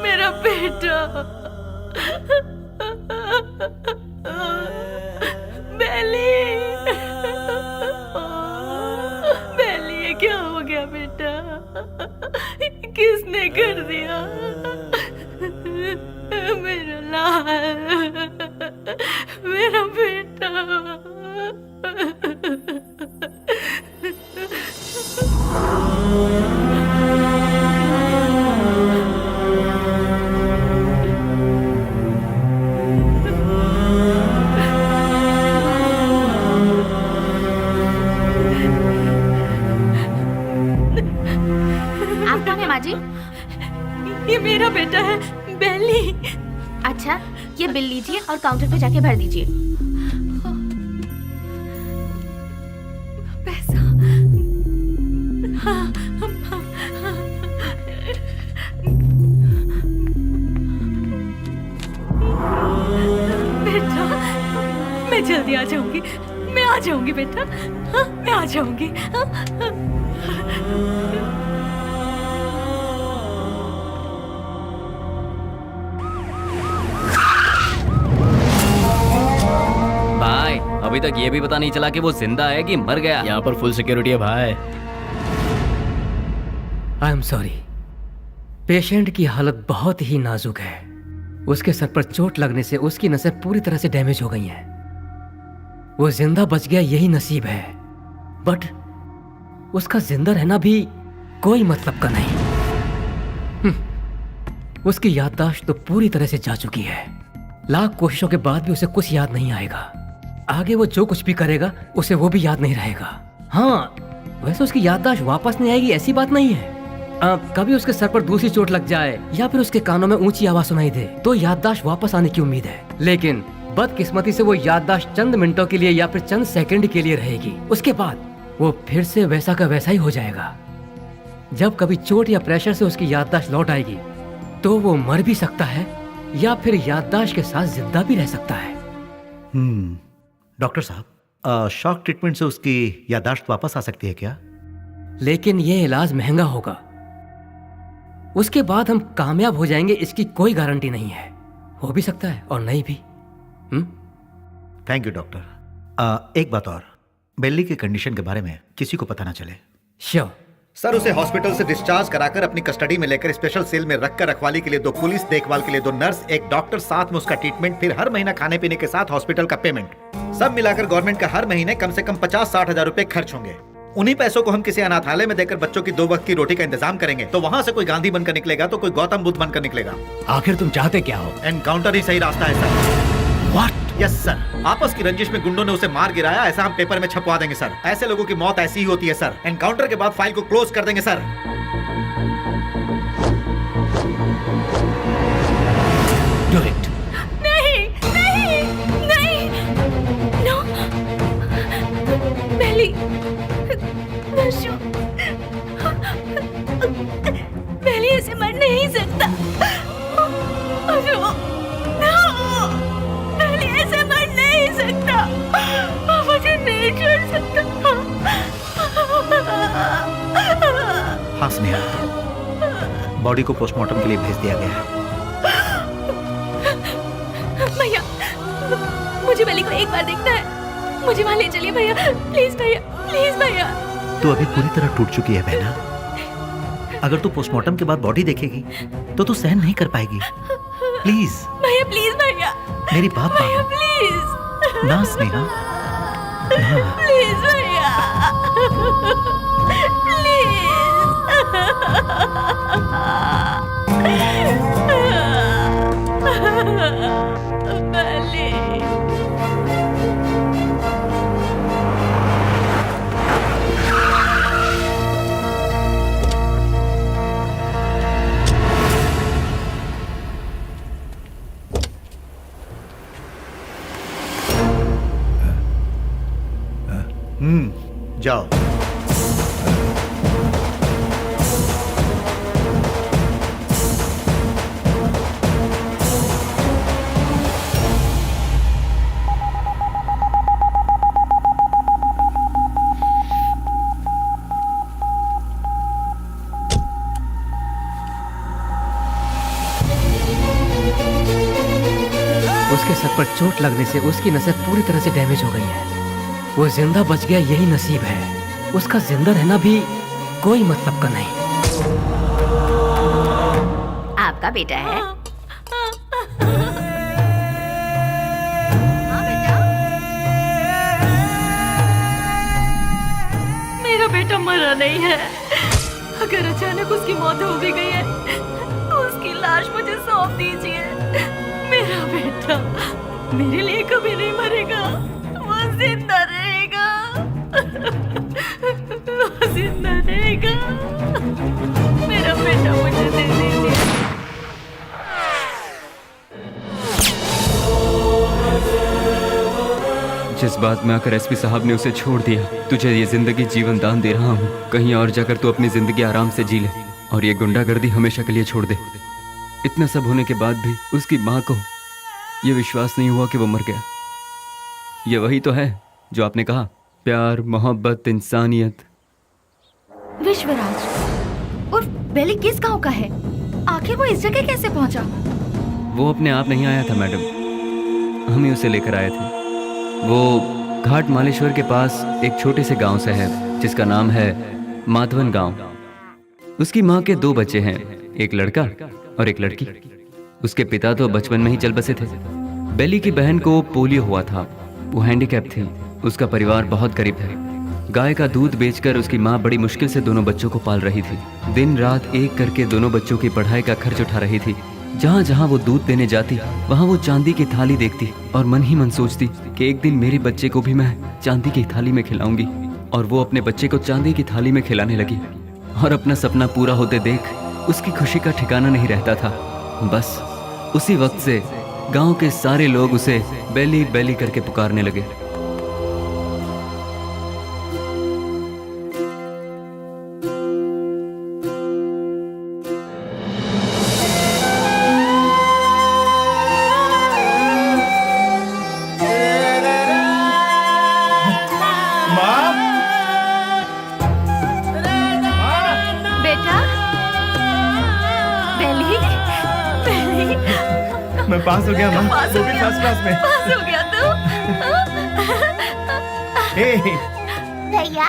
मेरा बेटा, बेली, बेली, ये क्या हो गया बेटा? किसने कर दिया? मेरा लाल, मेरा बेटा। जी, ये मेरा बेटा है, बेली। अच्छा, ये बिल लीजिए और काउंटर पे जाके भर दीजिए। पैसा। बेटा, मैं जल्दी आ जाऊंगी। मैं आ जाऊंगी बेटा। हाँ, मैं आ जाऊंगी। बाय। अभी तक ये भी पता नहीं चला कि वो जिंदा है कि मर गया। यहाँ पर फुल सिक्योरिटी है भाई। आई एम सॉरी, पेशेंट की हालत बहुत ही नाजुक है। उसके सर पर चोट लगने से उसकी नसें पूरी तरह से डैमेज हो गई हैं। वो जिंदा बच गया यही नसीब है, बट उसका जिंदा रहना भी कोई मतलब का नहीं। उसकी याददाश्त तो पूरी तरह से जा चुकी है। लाख कोशिशों के बाद भी उसे कुछ याद नहीं आएगा। आगे वो जो कुछ भी करेगा उसे वो भी याद नहीं रहेगा। हाँ, वैसे उसकी याददाश्त वापस नहीं आएगी ऐसी बात नहीं है। कभी उसके सर पर दूसरी चोट लग जाए या फिर उसके कानों में ऊंची आवाज सुनाई दे तो याददाश्त वापस आने की उम्मीद है, लेकिन बदकिस्मती से वो याददाश्त चंद मिनटों के लिए या फिर चंद सेकंड के लिए रहेगी। उसके बाद वो फिर से वैसा का वैसा ही हो जाएगा। जब कभी चोट या प्रेशर से उसकी याददाश्त लौट आएगी तो वो मर भी सकता है या फिर याददाश्त के साथ जिंदा भी रह सकता है। डॉक्टर साहब, शॉक ट्रीटमेंट से उसकी याददाश्त वापस आ सकती है क्या? लेकिन ये इलाज महंगा होगा। उसके बाद हम कामयाब हो जाएंगे इसकी कोई गारंटी नहीं है। हो भी सकता है और नहीं भी। Thank you doctor. एक बात और, बेली की कंडीशन के बारे में किसी को पता ना चले। श्योर सर, उसे हॉस्पिटल से डिस्चार्ज कराकर अपनी कस्टडी में लेकर स्पेशल सेल में रखकर रखवाली के लिए 2 पुलिस, देखभाल के लिए 2 नर्स, एक डॉक्टर, साथ में उसका ट्रीटमेंट, फिर हर महीना खाने पीने के साथ हॉस्पिटल का पेमेंट, सब मिलाकर गवर्नमेंट का हर महीने कम से कम 50-60 हजार रुपए खर्च होंगे। उन्हीं पैसों को हम किसी अनाथालय में देकर बच्चों की 2 वक्त की रोटी का इंतजाम करेंगे तो वहाँ से कोई गांधी बनकर निकलेगा तो कोई गौतम बुद्ध बनकर निकलेगा। आखिर तुम चाहते क्या हो? एनकाउंटर ही सही रास्ता है सर। व्हाट? यस सर, आपस की रंजिश में गुंडों ने उसे मार गिराया, ऐसा हम पेपर में छपवा देंगे सर। ऐसे लोगों की मौत ऐसी ही होती है सर। एनकाउंटर के बाद फाइल को क्लोज कर देंगे सर। Do it. नहीं नहीं नहीं, नो बेली, बेली ऐसे मर नहीं सकता। बेली ऐसे मर नहीं सकता। मुझे नहीं छोड़ सकता। हाँ स्नेहा, बॉडी को पोस्टमार्टम के लिए भेज दिया गया है। भैया, मुझे बेली को एक बार देखना है। मुझे वहाँ ले चलिए भैया, प्लीज भैया, प्लीज भैया। तू अभी पूरी तरह टूट चुकी है बहना। अगर तू पोस्टमार्टम के बाद बॉडी देखेगी तो तू सहन नहीं कर पाएगी। प्लीज भैया, प्लीज भैया, मेरी बात भैया मानो प्लीज ना स्नेहा, ना। प्लीज भैया, जाओ। उसके सर पर चोट लगने से उसकी नसें पूरी तरह से डैमेज हो गई हैं। वो जिंदा बच गया यही नसीब है। उसका जिंदा रहना भी कोई मतलब का नहीं। आपका बेटा है? मेरा बेटा मरा नहीं है। अगर अचानक उसकी मौत हो भी गई है तो उसकी लाश मुझे सौंप दीजिए। मेरा बेटा मेरे लिए कभी नहीं मरेगा, वो जिंदा रहेगा, वो जिंदा रहेगा। मेरा बेटा मुझे दे दीजिए। जिस बात में आकर एसपी साहब ने उसे छोड़ दिया, तुझे ये जिंदगी जीवन दान दे रहा हूँ। कहीं और जाकर तू अपनी जिंदगी आराम से जी ले और ये गुंडागर्दी हमेशा के लिए छोड़ दे। इतना सब होने के बाद भी उसकी माँ को ये विश्वास नहीं हुआ कि वो मर गया। ये वही तो है जो आपने कहा, प्यार, मोहब्बत, इंसानियत। विश्वराज और बेली किस गांव का है? आखिर वो इस जगह कैसे पहुंचा? वो अपने आप नहीं आया था मैडम, हम ही उसे लेकर आए थे। वो घाट मालेश्वर के पास एक छोटे से गांव से है जिसका नाम है माधवन गांव। उसकी माँ के 2 बच्चे हैं, एक लड़का और एक लड़की। उसके पिता तो बचपन में ही चल बसे थे। बेली की बहन को पोलियो हुआ था, वो हैंडीकैप थी। उसका परिवार बहुत गरीब है। गाय का दूध बेचकर उसकी माँ बड़ी मुश्किल से दोनों बच्चों को पाल रही थी। दिन रात एक करके दोनों बच्चों की पढ़ाई का खर्च उठा रही थी। जहाँ जहाँ वो दूध देने जाती वहाँ वो चांदी की थाली देखती और मन ही मन सोचती कि एक दिन मेरे बच्चे को भी मैं चांदी की थाली में खिलाऊंगी। और वो अपने बच्चे को चांदी की थाली में खिलाने लगी और अपना सपना पूरा होते देख उसकी खुशी का ठिकाना नहीं रहता था। बस उसी वक्त से गांव के सारे लोग उसे बेली बेली करके पुकारने लगे। बेटा, बेली, बेली, मैं पास हो गया माँ, वो भी फर्स्ट क्लास में। पास हो गया तू? भैया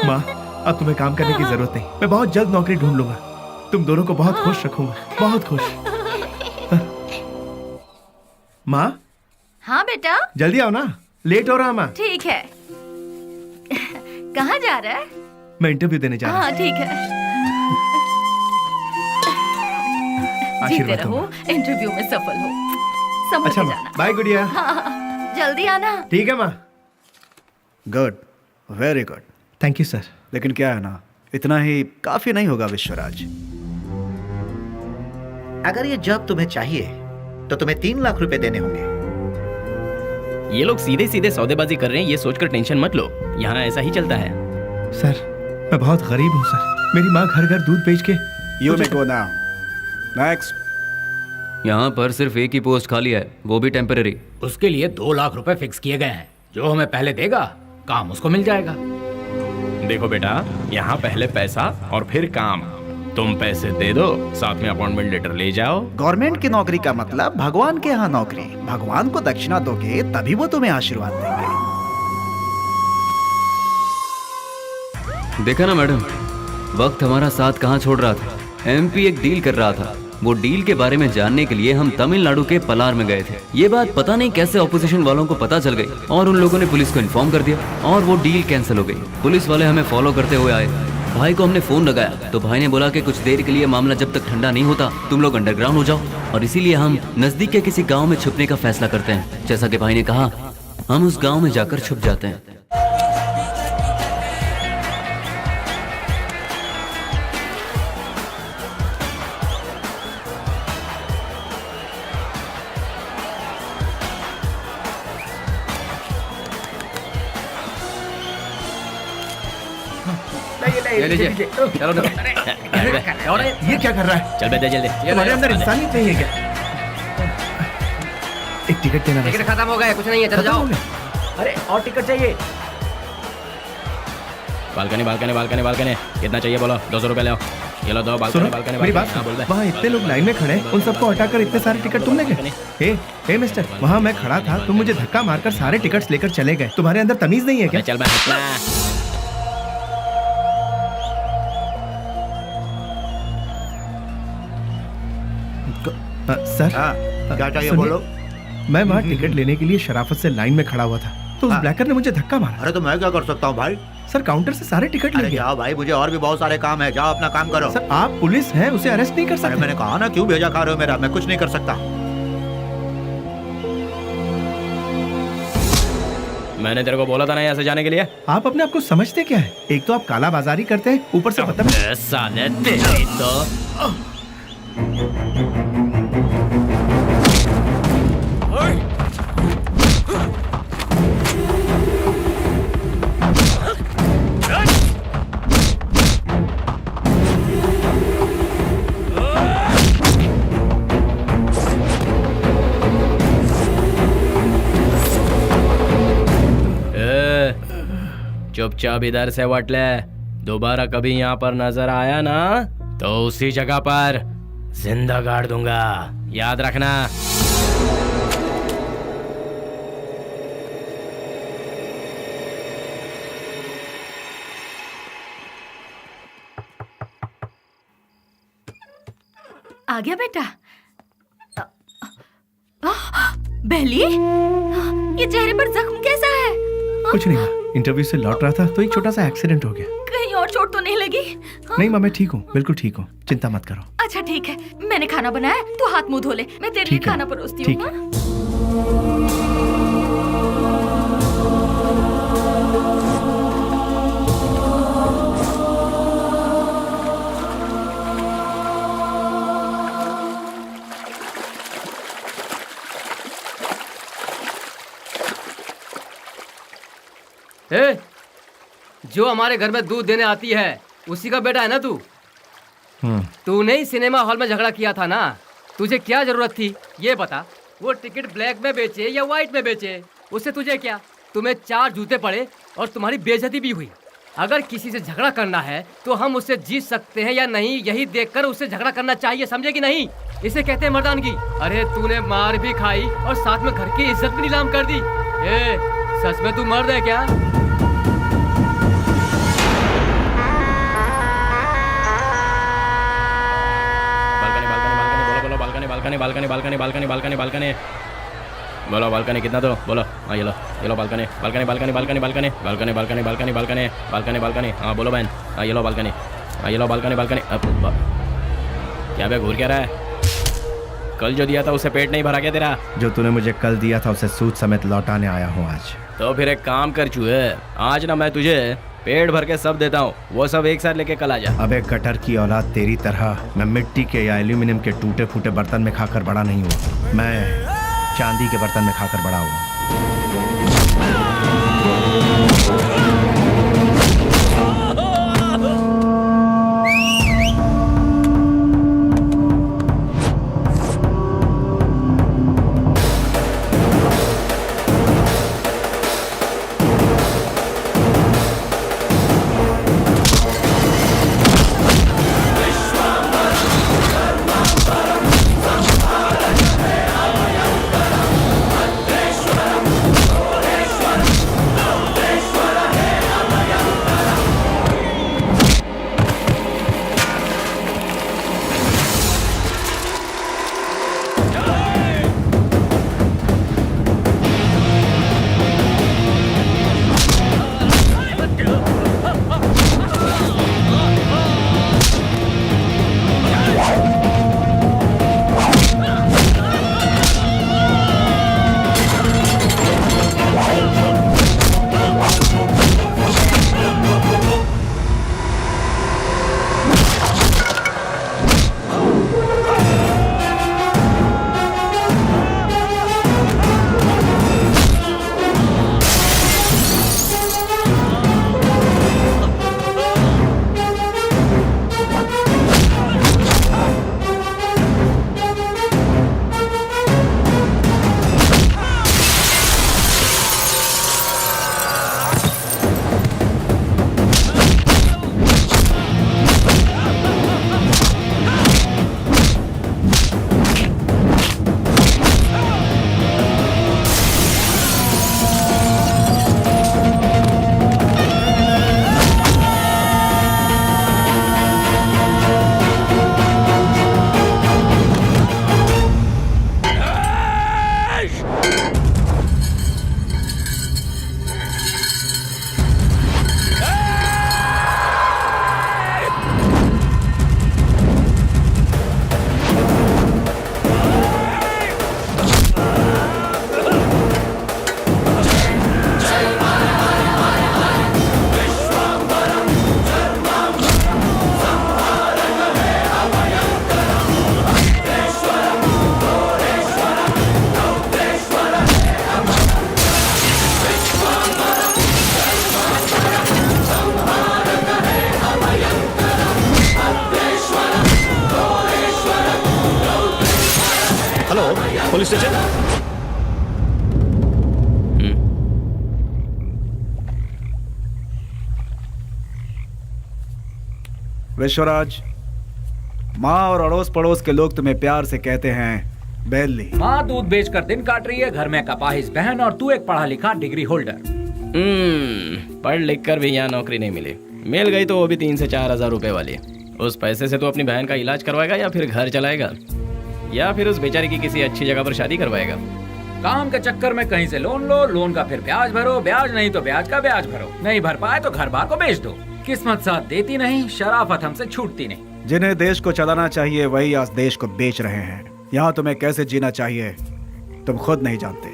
माँ, अब तुम्हें काम करने की जरूरत नहीं। मैं बहुत जल्द नौकरी ढूंढ लूंगा। तुम दोनों को बहुत खुश रखूंगा, बहुत खुश। माँ, हाँ बेटा, जल्दी आओ ना, लेट हो रहा माँ। ठीक है। कहाँ जा रहा है? मैं इंटरव्यू देने जा रहा हूँ। हाँ ठीक है। जीते आशीर्वाद रहो, इंटरव्यू में सफल हो। समझ अच्छा के माँ, जाना। बाय गुड़िया। हाँ, जल्दी आना। ठीक है माँ। Good, very good. Thank you sir. लेकिन क्या है ना, इतना ही काफी नहीं होगा विश्वराज। अगर ये जॉब तुम्हें चाहिए तो तुम्हें 3 लाख रुपए देने होंगे। ये लोग सीधे सीधे सौदेबाजी कर रहे हैं, ये सोचकर टेंशन मत लो। यहाँ ऐसा ही चलता है। सर, मैं बहुत गरीब हूँ सर। मेरी माँ घर घर दूध बेच के। You may go now. Next. यहाँ पर सिर्फ एक ही पोस्ट खाली है, वो भी टेम्पररी। उसके लिए 2 लाख रुपए फिक्स किए गए हैं। जो हमें पहले देगा काम उसको मिल जाएगा। देखो बेटा, यहाँ पहले पैसा और फिर काम। तुम पैसे दे दो, साथ में अपॉइंटमेंट लेटर ले जाओ। गवर्नमेंट की नौकरी का मतलब भगवान के यहाँ नौकरी। भगवान को दक्षिणा दोगे तभी वो तुम्हें आशीर्वाद देंगे। देखा ना मैडम, वक्त हमारा साथ कहाँ छोड़ रहा था। एमपी एक डील कर रहा था। वो डील के बारे में जानने के लिए हम तमिलनाडु के पलार में गए थे। ये बात पता नहीं कैसे ऑपोजिशन वालों को पता चल गई और उन लोगों ने पुलिस को इन्फॉर्म कर दिया और वो डील कैंसिल हो गई। पुलिस वाले हमें फॉलो करते हुए आए। भाई को हमने फोन लगाया तो भाई ने बोला कि कुछ देर के लिए मामला जब तक ठंडा नहीं होता तुम लोग अंडरग्राउंड हो जाओ। और इसीलिए हम नजदीक के किसी गाँव में छुपने का फैसला करते हैं। जैसा कि भाई ने कहा, हम उस गाँव में जाकर छुप जाते हैं। ले लीजिए। चलो चलो। ये क्या कर रहा है? चल बेटा जल्दी। तुम्हारे अंदर इंसानियत नहीं है क्या? एक टिकट देना। टिकट खत्म हो गया, कुछ नहीं है, चलो जाओ। अरे और टिकट चाहिए। बालकनी बालकनी बालकनी बालकनी कितना चाहिए बोलो? 200 रुपए ले आओ। ये लो, दो बालकनी बालकनी। मेरी बात सुन, वहाँ इतने लोग लाइन में खड़े हैं, उन सबको हटाकर इतने सारे टिकट तुमने गए? हे मिस्टर, वहाँ मैं खड़ा था, तुम मुझे धक्का मारकर सारे टिकट्स लेकर चले गए। तुम्हारे अंदर तमीज नहीं है क्या? चल मैं सर, क्या चाहिए सुनिए, बोलो। मैं वहाँ टिकट लेने के लिए शराफत से लाइन में खड़ा हुआ था तो उस ब्लैकर ने मुझे धक्का मारा। अरे तो मैं क्या कर सकता हूँ भाई? सर, काउंटर से सारे टिकट ले अरे गया। जाओ भाई, मुझे और भी बहुत सारे काम है, जाओ अपना काम करो। सर, आप पुलिस हैं, उसे अरेस्ट नहीं कर अरे सकते। मैंने कहा ना, क्यों भेजा खा रहे हो मेरा? मैं कुछ नहीं कर सकता। मैंने तेरे को बोला था ना यहाँ से जाने के लिए। आप अपने आप को समझते क्या है? एक तो आप काला बाजारी करते हैं, ऊपर से बदतमीज। साले तेरी तो चुपचाप इधर से वट ले। दोबारा कभी यहाँ पर नजर आया ना तो उसी जगह पर जिंदा गाड़ दूंगा, याद रखना। आ गया बेटा। बेली, ये चेहरे पर जख्म कैसा है? कुछ नहीं माँ, इंटरव्यू से लौट रहा था तो एक छोटा सा एक्सीडेंट हो गया। कहीं और चोट तो नहीं लगी? नहीं माँ, मैं ठीक हूँ, बिल्कुल ठीक हूँ, चिंता मत करो। अच्छा ठीक है, मैंने खाना बनाया, तू हाथ मुंह धो ले, मैं तेरे लिए ठीक है, खाना परोसती ठीक हूँ। ए, जो हमारे घर में दूध देने आती है उसी का बेटा है ना तू? तूने ही सिनेमा हॉल में झगड़ा किया था ना? तुझे क्या जरूरत थी ये बता? वो टिकट ब्लैक में बेचे या व्हाइट में बेचे, उससे तुझे क्या? तुम्हें 4 जूते पड़े और तुम्हारी बेइज्जती भी हुई। अगर किसी से झगड़ा करना है तो हम उससे जीत सकते हैं या नहीं, यही देखकर उससे झगड़ा करना चाहिए, समझे कि नहीं? इसे कहते हैं मर्दानगी। अरे तूने मार भी खाई और साथ में घर की इज्जत भी नीलाम कर दी। ए, सच में तू मर्द है क्या? Balcony balcony balcony balcony balcony balcony बोलो, बालकनी कितना दो बोलो। हाँ ये लो balcony balcony balcony balcony balcony balcony balcony balcony balcony balcony balcony. हाँ बोलो बहन। हाँ ये लो बालकनी। हाँ ये लो बालकनी बालकनी। क्या बे घूर क्या रहा है? कल जो दिया था उससे पेट नहीं भरा क्या तेरा? जो तूने मुझे कल दिया था उसे सूद समेत लौटाने आया हूँ आज। तो फिर एक काम कर चूहे, आज ना मैं तुझे पेट भर के सब देता हूँ, वो सब एक साथ लेके कल आ जा। अबे गटर की औलाद, तेरी तरह मैं मिट्टी के या एल्यूमिनियम के टूटे फूटे बर्तन में खाकर बड़ा नहीं हुआ, मैं चांदी के बर्तन में खाकर बड़ा हुआ। Police station. विश्वराज, माँ और अड़ोस पड़ोस के लोग तुम्हें प्यार से कहते हैं बेली। माँ दूध बेचकर दिन काट रही है, घर में कपाहिस बहन और तू एक पढ़ा लिखा डिग्री होल्डर। पढ़ लिख कर भी यहाँ नौकरी नहीं मिली, मिल गई तो वो भी 3 से 4 हजार रुपए वाली, उस पैसे से तो अपनी बहन का इलाज करवाएगा या फिर घर चलाएगा या फिर उस बेचारी की किसी अच्छी जगह पर शादी करवाएगा। काम के चक्कर में कहीं से लोन लो, लोन का फिर ब्याज भरो, ब्याज नहीं तो ब्याज का ब्याज भरो, नहीं भर पाए तो घर बार को बेच दो। किस्मत साथ देती नहीं, शराफत हमसे छूटती नहीं। जिन्हें देश को चलाना चाहिए वही आज देश को बेच रहे हैं। यहाँ तुम्हें कैसे जीना चाहिए तुम खुद नहीं जानते।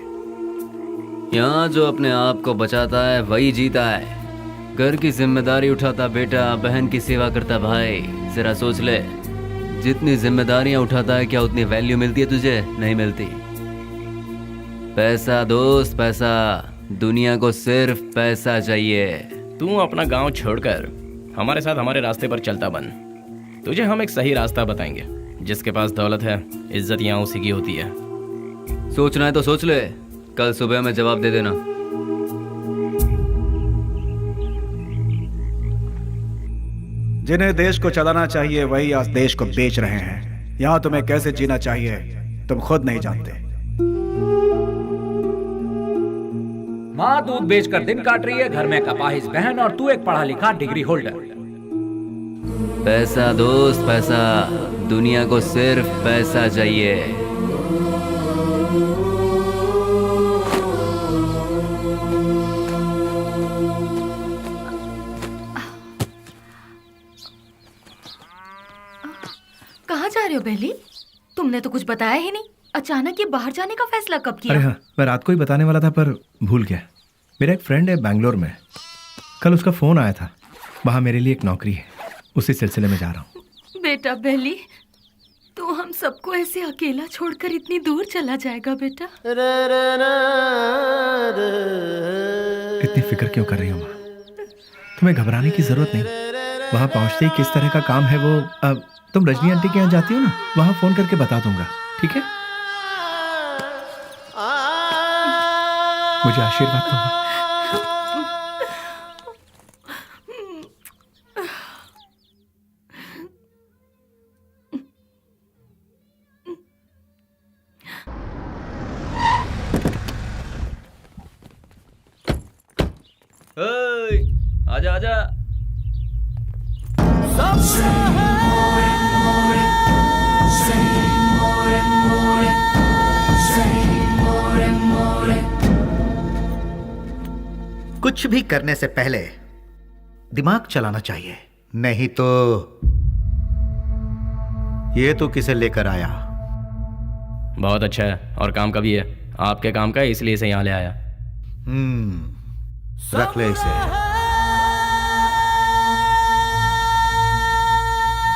यहाँ जो अपने आप को बचाता है वही जीता है। घर की जिम्मेदारी उठाता बेटा, बहन की सेवा करता भाई। जरा सोच ले, जितनी जिम्मेदारियां उठाता है क्या उतनी वैल्यू मिलती है तुझे? नहीं मिलती। पैसा दोस्त पैसा, दुनिया को सिर्फ पैसा चाहिए। तू अपना गांव छोड़कर हमारे साथ हमारे रास्ते पर चलता बन। तुझे हम एक सही रास्ता बताएंगे। जिसके पास दौलत है, इज्जत यहाँ उसी की होती है। सोचना है तो सोच ले, कल सुबह में जवाब दे देना। जिन्हें देश को चलाना चाहिए वही आज देश को बेच रहे हैं। यहाँ तुम्हें कैसे जीना चाहिए तुम खुद नहीं जानते। माँ दूध बेचकर दिन काट रही है, घर में कपाहिज बहन और तू एक पढ़ा लिखा डिग्री होल्डर। पैसा दोस्त पैसा, दुनिया को सिर्फ पैसा चाहिए। कहाँ जा रहे हो बेली? तुमने तो कुछ बताया ही नहीं। अचानक ये बाहर जाने का फैसला कब किया? अरे हाँ, मैं रात को ही बताने वाला था पर भूल गया। मेरा एक फ्रेंड है बैंगलोर में, कल उसका फोन आया था। वहाँ मेरे लिए एक नौकरी है, उसी सिलसिले में जा रहा हूँ। बेटा बेली, तू हम सबको ऐसे अकेला छोड़कर इतनी दूर चला जाएगा बेटा? इतनी फिक्र क्यों कर रही हो माँ? तुम्हें घबराने की जरूरत नहीं। वहाँ पहुँचते ही किस तरह का काम है वो, अब तुम रजनी आंटी के यहाँ जाती हो ना, वहाँ फोन करके बता दूंगा, ठीक है? मुझे आशीर्वाद दो। आजा आजा। कुछ भी करने से पहले दिमाग चलाना चाहिए, नहीं तो ये तो किसे लेकर आया? बहुत अच्छा है और काम का भी है। आपके काम का है इसलिए इसे यहाँ ले आया। रख ले इसे।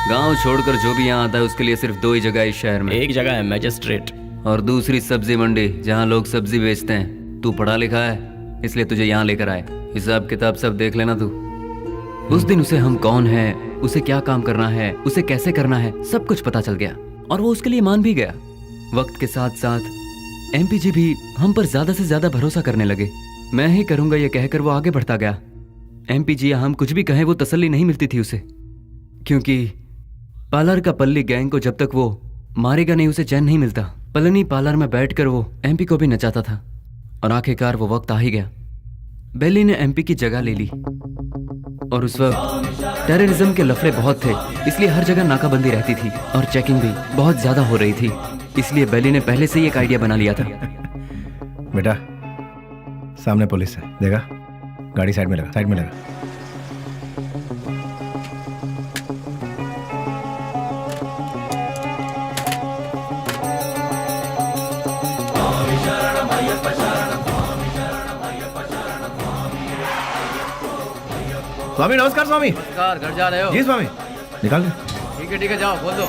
गांव छोड़कर जो भी यहाँ आता है उसके लिए सिर्फ दो ही जगह है इस शहर में। एक जगह है मैजिस्ट्रेट और दूसरी सब्जी मंडी, जहाँ लोग सब्जी बेचते हैं। तू पढ़ा लिखा है इसलिए तुझे यहाँ लेकर आए। हिसाब किताब सब देख लेना तू। उस दिन उसे हम कौन है, उसे क्या काम करना है, उसे कैसे करना है, सब कुछ पता चल गया और वो उसके लिए मान भी गया। वक्त के साथ साथ एमपी जी भी हम पर ज्यादा से ज्यादा भरोसा करने लगे। मैं ही करूंगा ये कहकर वो आगे बढ़ता गया। एमपी जी हम कुछ भी कहें वो तसल्ली नहीं मिलती थी उसे, क्योंकि पार्लर का पल्ली गैंग को जब तक वो मारेगा नहीं उसे चैन नहीं मिलता। पलनी पार्लर में बैठकर वो एमपी को भी नचाता था और आखिरकार वो वक्त आ ही गया। बेली ने एमपी की जगह ले ली और उस वक्त टेररिज्म के लफड़े बहुत थे, इसलिए हर जगह नाकाबंदी रहती थी और चेकिंग भी बहुत ज्यादा हो रही थी। इसलिए बेली ने पहले से ही एक आइडिया बना लिया था। बेटा सामने पुलिस है, देखा? गाड़ी साइड में लगा, साइड में लगा। स्वामी नमस्कार। स्वामी नमस्कार। घर जा रहे हो? जी स्वामी। निकाल दे। ठीक है जाओ, बोल दो।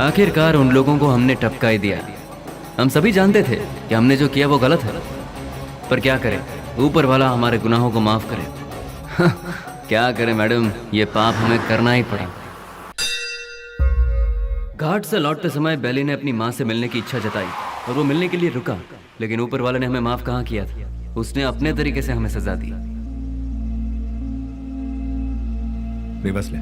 आखिरकार उन लोगों को हमने टपका ही दिया। हम सभी जानते थे कि हमने जो किया वो गलत है, पर क्या करें, ऊपर वाला हमारे गुनाहों को माफ करे। क्या करें मैडम, ये पाप हमें करना ही पड़ा। घाट से लौटते समय बेली ने अपनी माँ से मिलने की इच्छा जताई और वो मिलने के लिए रुका, लेकिन ऊपर वाले ने हमें माफ कहाँ किया था। उसने अपने तरीके से हमें सजा दी। बेबस ले।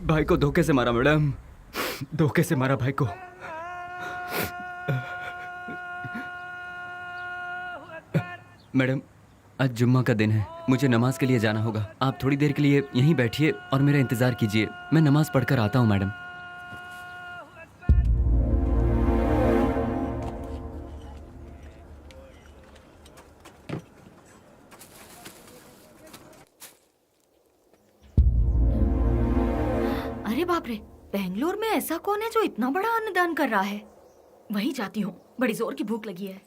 भाई को धोखे से मारा मैडम, धोखे से मारा भाई को। मैडम आज जुम्मा का दिन है, मुझे नमाज के लिए जाना होगा। आप थोड़ी देर के लिए यहीं बैठिए और मेरा इंतजार कीजिए, मैं नमाज पढ़कर आता हूँ मैडम। अरे बाप रे, बेंगलोर में ऐसा कौन है जो इतना बड़ा अन्नदान कर रहा है? वहीं जाती हूँ, बड़ी जोर की भूख लगी है।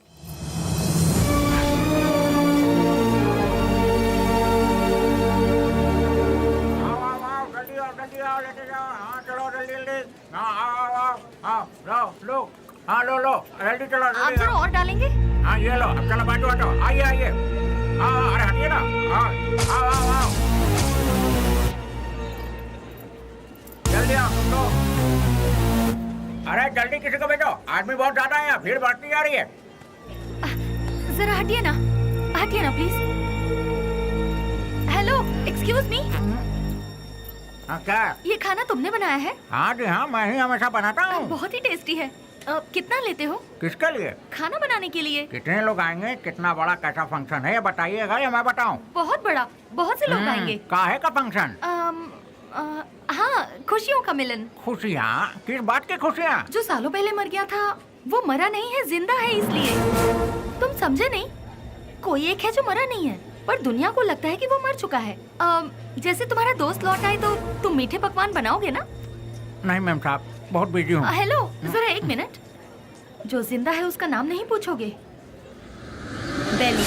लो जल्दी चलो। आप जरा और डालेंगे? हाँ ये लो, अब चलो बाजू हटो, आइए आइए। हाँ अरे हटिए ना। हाँ आओ। जल्दी आओ तुम लोग। अरे जल्दी किसी को भेजो, आदमी बहुत ज्यादा है, भीड़ बढ़ती जा रही है। जरा हटिए ना प्लीज। Hello, excuse me. हाँ क्या? ये खाना तुमने बनाया है? हाँ जी हाँ, मैं ही हमेशा बनाता हूँ। बहुत ही टेस्टी है। कितना लेते हो? किसके लिए? खाना बनाने के लिए। कितने लोग आएंगे, कितना बड़ा कैसा फंक्शन है ये बताइएगा या मैं बताऊँ? बहुत बड़ा, बहुत से लोग आएंगे। काहे का फंक्शन? हाँ, खुशियों का मिलन। खुशियाँ? किस बात की खुशियाँ? जो सालों पहले मर गया था वो मरा नहीं है, जिंदा है, इसलिए। तुम समझे नहीं? कोई एक है जो मरा नहीं है, पर दुनिया को लगता है कि वो मर चुका है। जैसे तुम्हारा दोस्त लौट आए तो तुम मीठे पकवान बनाओगे ना? नहीं मैम साहब, बहुत बिजी हूँ। हेलो, जरा एक मिनट। जो जिंदा है उसका नाम नहीं पूछोगे? बेली।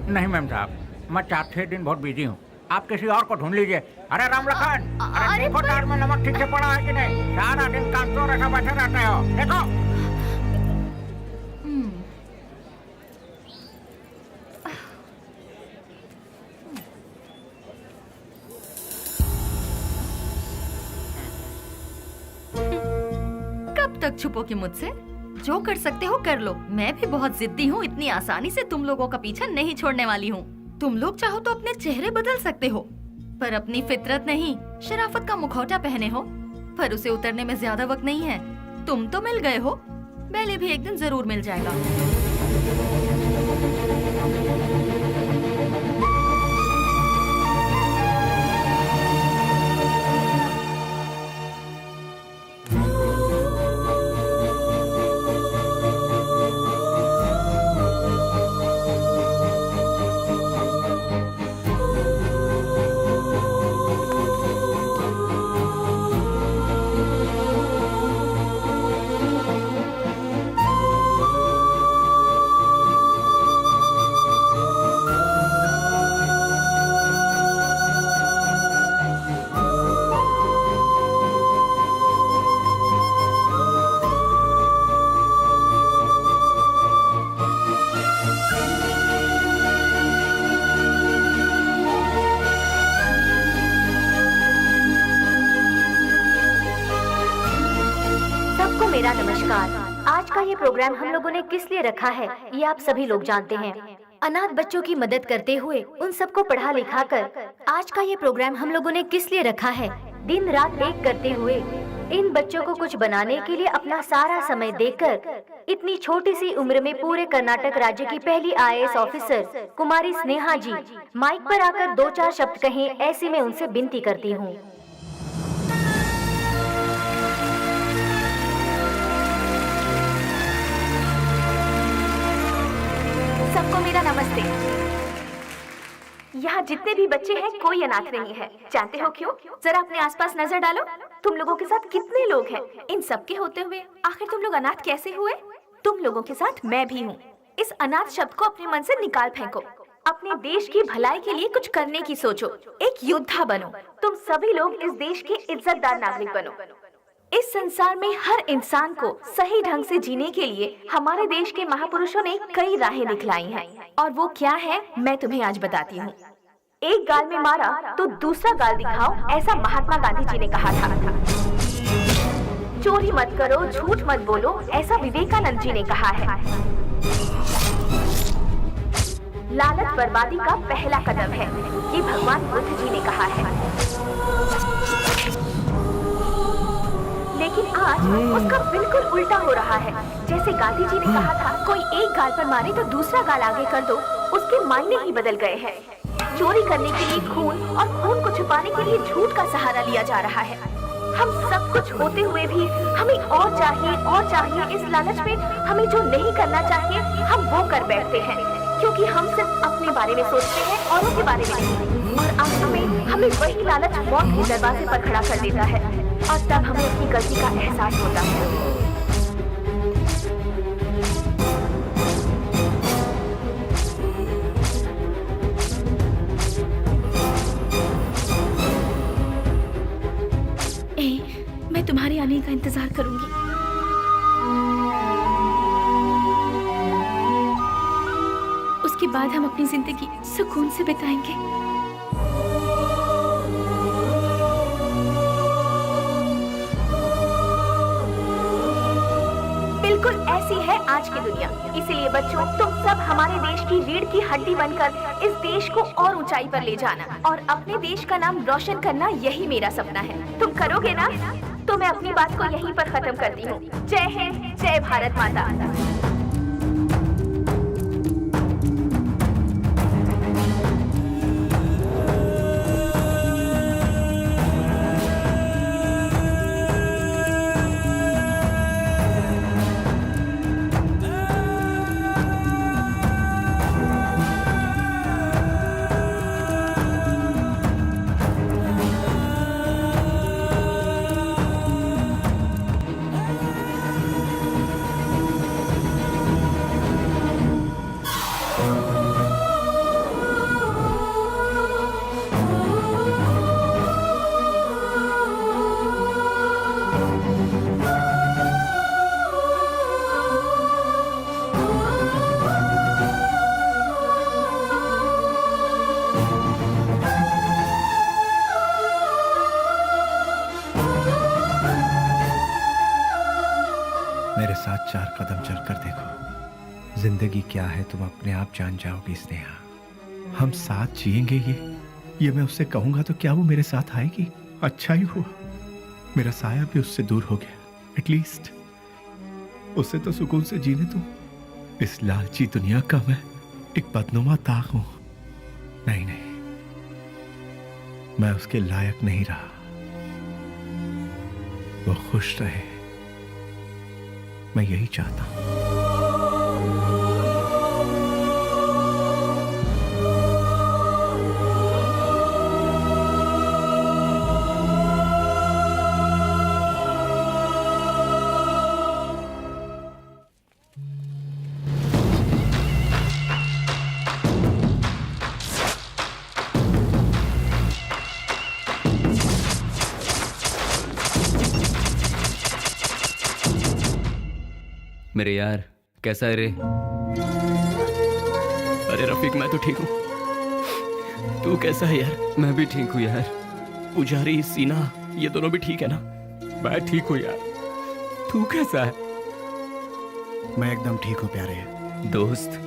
नहीं मैम साहब, मैं 4-6 दिन बहुत बिजी हूँ, आप किसी और को ढूंढ लीजिए। अरे राम लखन, अरे देखो दाल में नमक ठीक से पड़ा है कि नहीं? सारा दिन काम तो रखा बैठे रहते हो, देखो। कब तक छुपोगे मुझसे? जो कर सकते हो कर लो। मैं भी बहुत जिद्दी हूँ, इतनी आसानी से तुम लोगों का पीछा नहीं छोड़ने वाली हूँ। तुम लोग चाहो तो अपने चेहरे बदल सकते हो, पर अपनी फितरत नहीं, शराफत का मुखौटा पहने हो, पर उसे उतरने में ज्यादा वक्त नहीं है। तुम तो मिल गए हो, पहले भी एक दिन जरूर मिल जाएगा। मेरा नमस्कार। आज का ये प्रोग्राम हम लोगों ने किस लिए रखा है ये आप सभी लोग जानते हैं। अनाथ बच्चों की मदद करते हुए उन सबको पढ़ा लिखा कर आज का ये प्रोग्राम हम लोगों ने किस लिए रखा है? दिन रात एक करते हुए इन बच्चों को कुछ बनाने के लिए अपना सारा समय देकर इतनी छोटी सी उम्र में पूरे कर्नाटक राज्य की पहली IAS ऑफिसर कुमारी स्नेहा जी माइक पर आकर 2-4 शब्द कहें, ऐसी मैं उनसे विनती करती हूँ। सबको मेरा नमस्ते। यहाँ जितने भी बच्चे हैं कोई अनाथ नहीं है। जानते हो क्यों? जरा अपने आसपास नजर डालो, तुम लोगों के साथ कितने लोग हैं। इन सब के होते हुए आखिर तुम लोग अनाथ कैसे हुए? तुम लोगों के साथ मैं भी हूँ। इस अनाथ शब्द को अपने मन से निकाल फेंको। अपने देश की भलाई के लिए कुछ करने की सोचो, एक योद्धा बनो। तुम सभी लोग इस देश के इज्जतदार नागरिक बनो। इस संसार में हर इंसान को सही ढंग से जीने के लिए हमारे देश के महापुरुषों ने कई राहें दिखलाई हैं, और वो क्या है मैं तुम्हें आज बताती हूँ। एक गाल में मारा तो दूसरा गाल दिखाओ, ऐसा महात्मा गांधी जी ने कहा था। चोरी मत करो, झूठ मत बोलो, ऐसा विवेकानंद जी ने कहा है। लालच बर्बादी का पहला कदम है, ये भगवान बुद्ध जी ने कहा है। लेकिन आज उसका बिल्कुल उल्टा हो रहा है। जैसे गांधी जी ने कहा था, कोई एक गाल पर मारे तो दूसरा गाल आगे कर दो, उसके मायने ही बदल गए हैं। चोरी करने के लिए खून और खून को छुपाने के लिए झूठ का सहारा लिया जा रहा है। हम सब कुछ होते हुए भी हमें और चाहिए। इस लालच में हमें जो नहीं करना चाहिए हम वो कर बैठते हैं, क्योंकि हम सिर्फ अपने बारे में सोचते हैं, औरों के बारे में नहीं। और आखिर में हमें वही लालच मौत के दरवाजे पर खड़ा कर देता है, और तब हमें अपनी गलती का एहसास होता है। मैं तुम्हारे आने का इंतजार करूंगी। उसके बाद हम अपनी जिंदगी सुकून से बिताएंगे। बिल्कुल ऐसी है आज की दुनिया। इसीलिए बच्चों, तुम सब हमारे देश की रीढ़ की हड्डी बनकर इस देश को और ऊंचाई पर ले जाना और अपने देश का नाम रोशन करना, यही मेरा सपना है। तुम करोगे ना? तो मैं अपनी बात को यहीं पर खत्म करती हूँ। जय हिंद, जय भारत माता। मेरे साथ 4 कदम चलकर देखो। जिंदगी क्या है तुम अपने आप जान जाओगी स्नेहा। हम साथ जिएंगे ये मैं उससे कहूंगा तो क्या वो मेरे साथ आएगी? अच्छा ही हुआ मेरा साया भी उससे दूर हो गया। एटलीस्ट उससे तो सुकून से जीने दो। इस लालची दुनिया का मैं एक बदनुमा ताक हूं। नहीं, मैं उसके लायक नहीं रहा। वो खुश रहे, मैं यही चाहता हूं। मेरे यार, कैसा है रे? अरे रफीक, मैं तो ठीक हूँ। तू कैसा है यार? मैं भी ठीक हूँ यार। पुजारी, सीना, ये दोनों भी ठीक है ना? मैं ठीक हूँ यार। तू कैसा है? मैं एकदम ठीक हूँ प्यारे। दोस्त,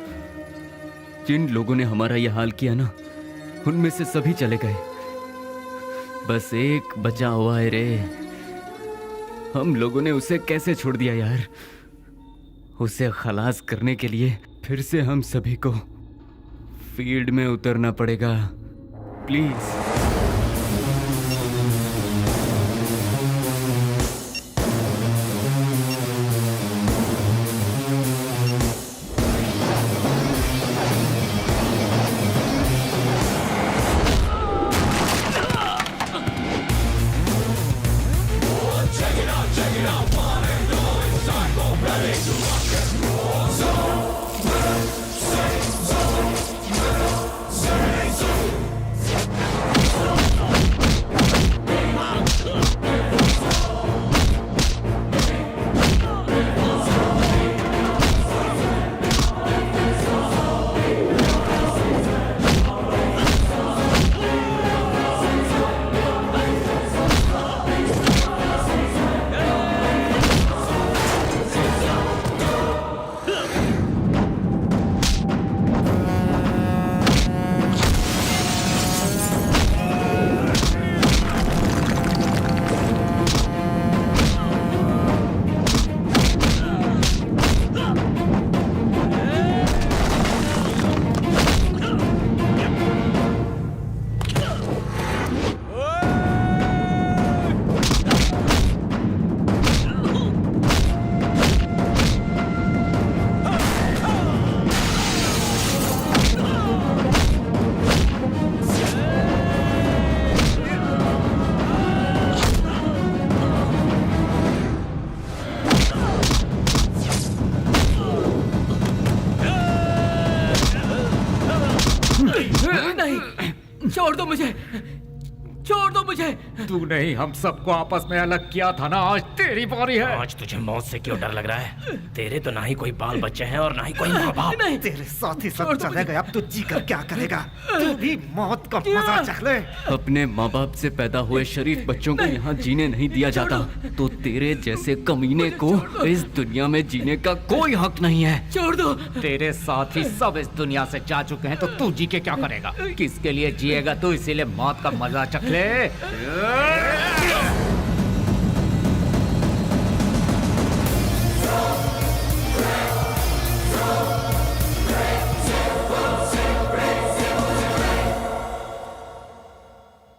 जिन लोगों ने हमारा यह हाल किया ना, उनमें से सभी चले गए। बस एक बचा हुआ है रे। हम लोगों ने उसे कैसे छोड़ दिया यार? उसे खलास करने के लिए फिर से हम सभी को फील्ड में उतरना पड़ेगा। प्लीज। नहीं, छोड़ दो मुझे, छोड़ दो मुझे। तू नहीं, हम सबको आपस में अलग किया था ना, आज तेरी बारी है। आज तुझे मौत से क्यों डर लग रहा है? तेरे तो ना ही कोई बाल बच्चे हैं और ना ही कोई माँ बाप। तेरे साथ ही सब चले गए, अब तू जी कर क्या करेगा? तू भी मौत का मजा चख ले। अपने माँ बाप से पैदा हुए शरीफ बच्चों को यहाँ जीने नहीं दिया जाता, तो तेरे जैसे कमीने को इस दुनिया में जीने का कोई हक नहीं है। छोड़ दो। तेरे साथ ही सब इस दुनिया से जा चुके हैं, तो तू जी के क्या करेगा? किसके लिए जिएगा तू? इसीलिए मौत का मजा चख ले।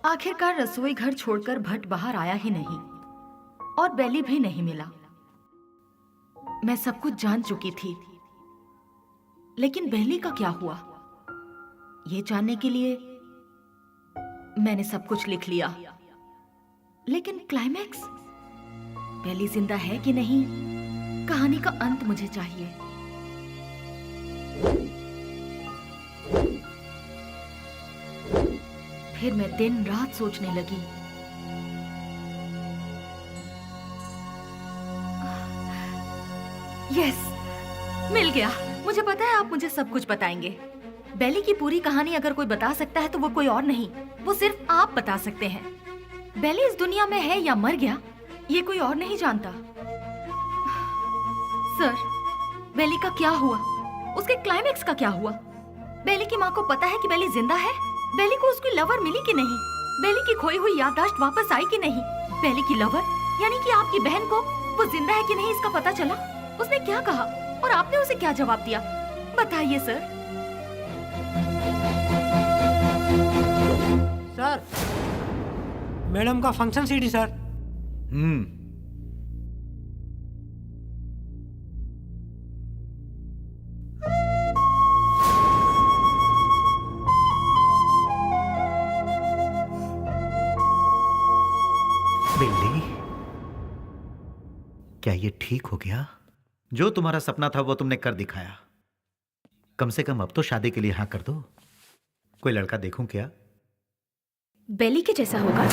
आखिरकार रसोई घर छोड़कर भट्ट बाहर आया ही नहीं और बेली भी नहीं मिला। मैं सब कुछ जान चुकी थी, लेकिन बेली का क्या हुआ, ये जानने के लिए मैंने सब कुछ लिख लिया। लेकिन क्लाइमैक्स, बेली जिंदा है कि नहीं, कहानी का अंत मुझे चाहिए। फिर मैं दिन रात सोचने लगी। यस, मिल गया। मुझे पता है आप मुझे सब कुछ बताएंगे। बेली की पूरी कहानी अगर कोई बता सकता है तो वो कोई और नहीं, वो सिर्फ आप बता सकते हैं। बेली इस दुनिया में है या मर गया, ये कोई और नहीं जानता। सर, बेली का क्या हुआ? उसके क्लाइमैक्स का क्या हुआ? बेली की माँ को पता है कि बेली जिंदा है? बेली को उसकी लवर मिली कि नहीं? बेली की खोई हुई याददाश्त वापस आई कि नहीं? बेली की लवर यानी कि आपकी बहन को वो जिंदा है कि नहीं इसका पता चला? उसने क्या कहा और आपने उसे क्या जवाब दिया? बताइए सर। सर, मैडम का फंक्शन सीडी सर। बिल्ली, क्या ये ठीक हो गया? जो तुम्हारा सपना था वो तुमने कर दिखाया। कम से कम अब तो शादी के लिए हाँ कर दो। कोई लड़का देखूं क्या? बेली के जैसा होगा?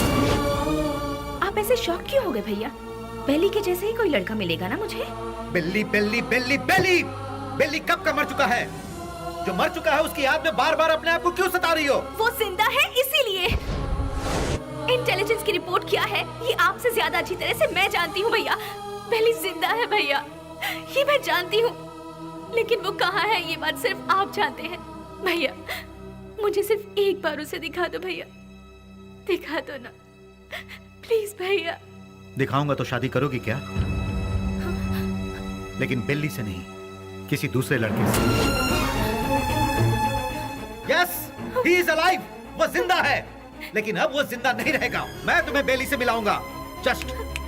आप ऐसे शॉक क्यों हो गए भैया? बेली के जैसे ही कोई लड़का मिलेगा ना मुझे। बिल्ली बिल्ली बिल्ली बिल्ली बिल्ली कब का मर चुका है? जो मर चुका है उसकी याद में बार बार अपने आप को क्यों सता रही हो? वो जिंदा है इसीलिए। इंटेलिजेंस की रिपोर्ट क्या है ये आपसे ज्यादा अच्छी तरह से मैं जानती हूँ भैया। बेली जिंदा है भैया, ये मैं जानती हूँ, लेकिन वो कहाँ है ये बात सिर्फ आप जानते हैं। भैया मुझे सिर्फ एक बार उसे दिखा दो भैया, दिखा दो ना प्लीज भैया। दिखाऊंगा तो शादी करोगी क्या? लेकिन बिल्ली से नहीं, किसी दूसरे लड़के से। यस, ही इज अलाइव, वो जिंदा है, लेकिन अब वो जिंदा नहीं रहेगा। मैं तुम्हें बेली से मिलाऊंगा।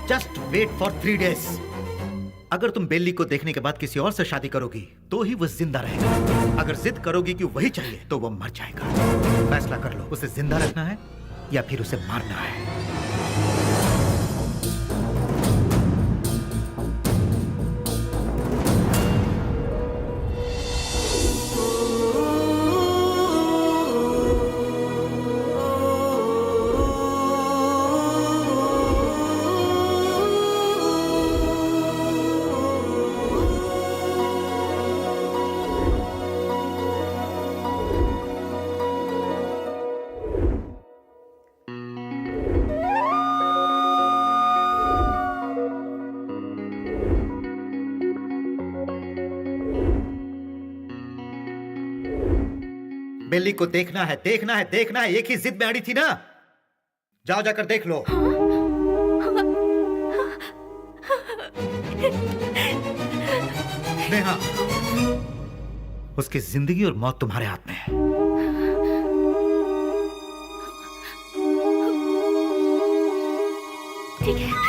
Just wait for 3 days। अगर तुम बेली को देखने के बाद किसी और से शादी करोगी तो ही वो जिंदा रहेगा। अगर जिद करोगी कि वही चाहिए तो वो मर जाएगा। फैसला कर लो, उसे जिंदा रखना है या फिर उसे मारना है। बेली को देखना है, देखना है, देखना है। एक ही जिद में अड़ी थी ना। जाओ जाकर देख लो। नेहा, उसकी जिंदगी और मौत तुम्हारे हाथ में है। ठीक है।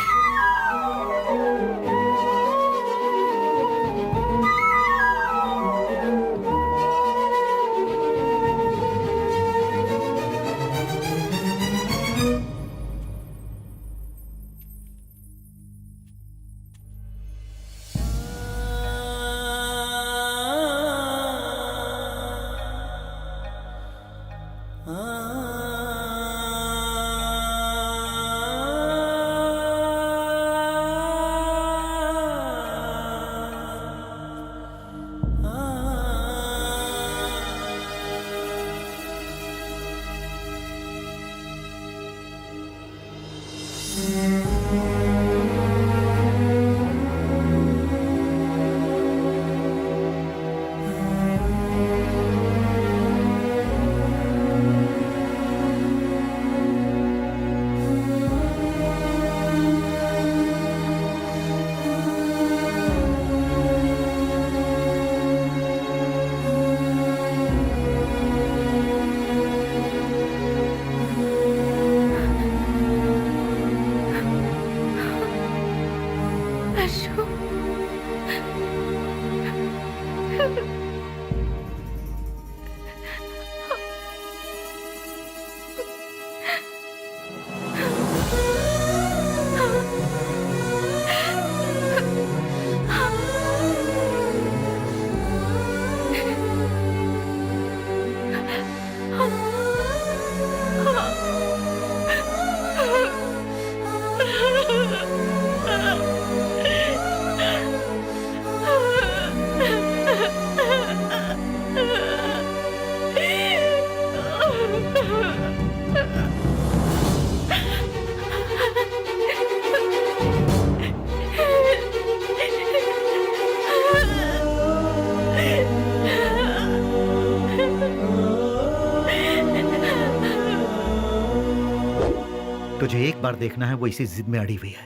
तुझे एक बार देखना है, वो इसी जिद में अड़ी हुई है।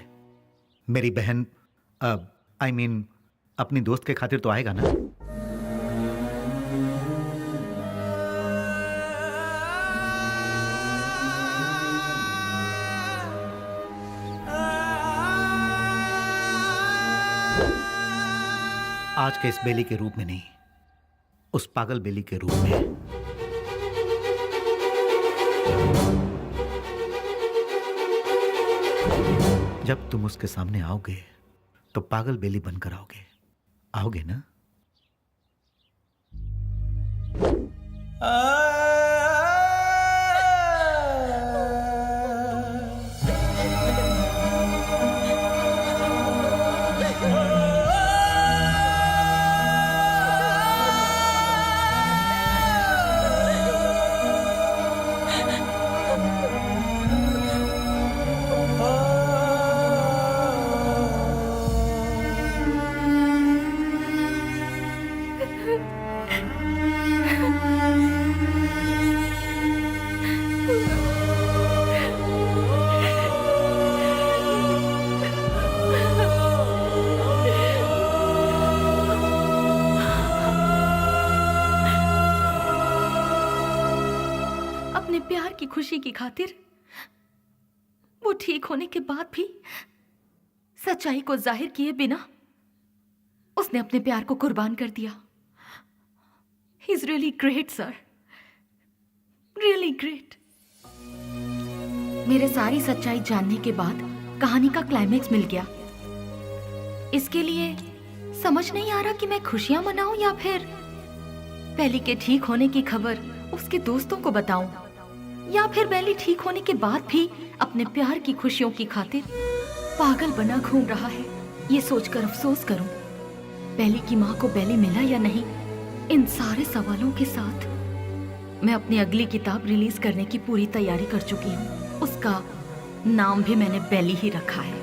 मेरी बहन आई मीन अपनी दोस्त के खातिर तो आएगा ना? आज के इस बेली के रूप में नहीं, उस पागल बेली के रूप में। जब तुम उसके सामने आओगे तो पागल बेली बनकर आओगे, आओगे ना? खुशी की खातिर वो ठीक होने के बाद भी सच्चाई को जाहिर किए बिना उसने अपने प्यार को कुर्बान कर दिया। He is really great sir, really great. मेरे सारी सच्चाई जानने के बाद कहानी का क्लाइमेक्स मिल गया। इसके लिए समझ नहीं आ रहा कि मैं खुशियां मनाऊं या फिर बेली के ठीक होने की खबर उसके दोस्तों को बताऊं, या फिर बेली ठीक होने के बाद भी अपने प्यार की खुशियों की खातिर पागल बना घूम रहा है। ये सोचकर अफसोस करूं बेली की माँ को बेली मिला या नहीं। इन सारे सवालों के साथ मैं अपनी अगली किताब रिलीज करने की पूरी तैयारी कर चुकी हूँ। उसका नाम भी मैंने बेली ही रखा है।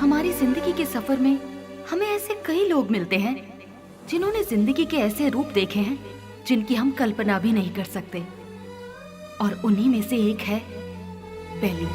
हमारी जिंदगी के सफर में हमें ऐसे कई लोग मिलते हैं जिन्होंने जिंदगी के ऐसे रूप देखे हैं जिनकी हम कल्पना भी नहीं कर सकते, और उन्हीं में से एक है बेली।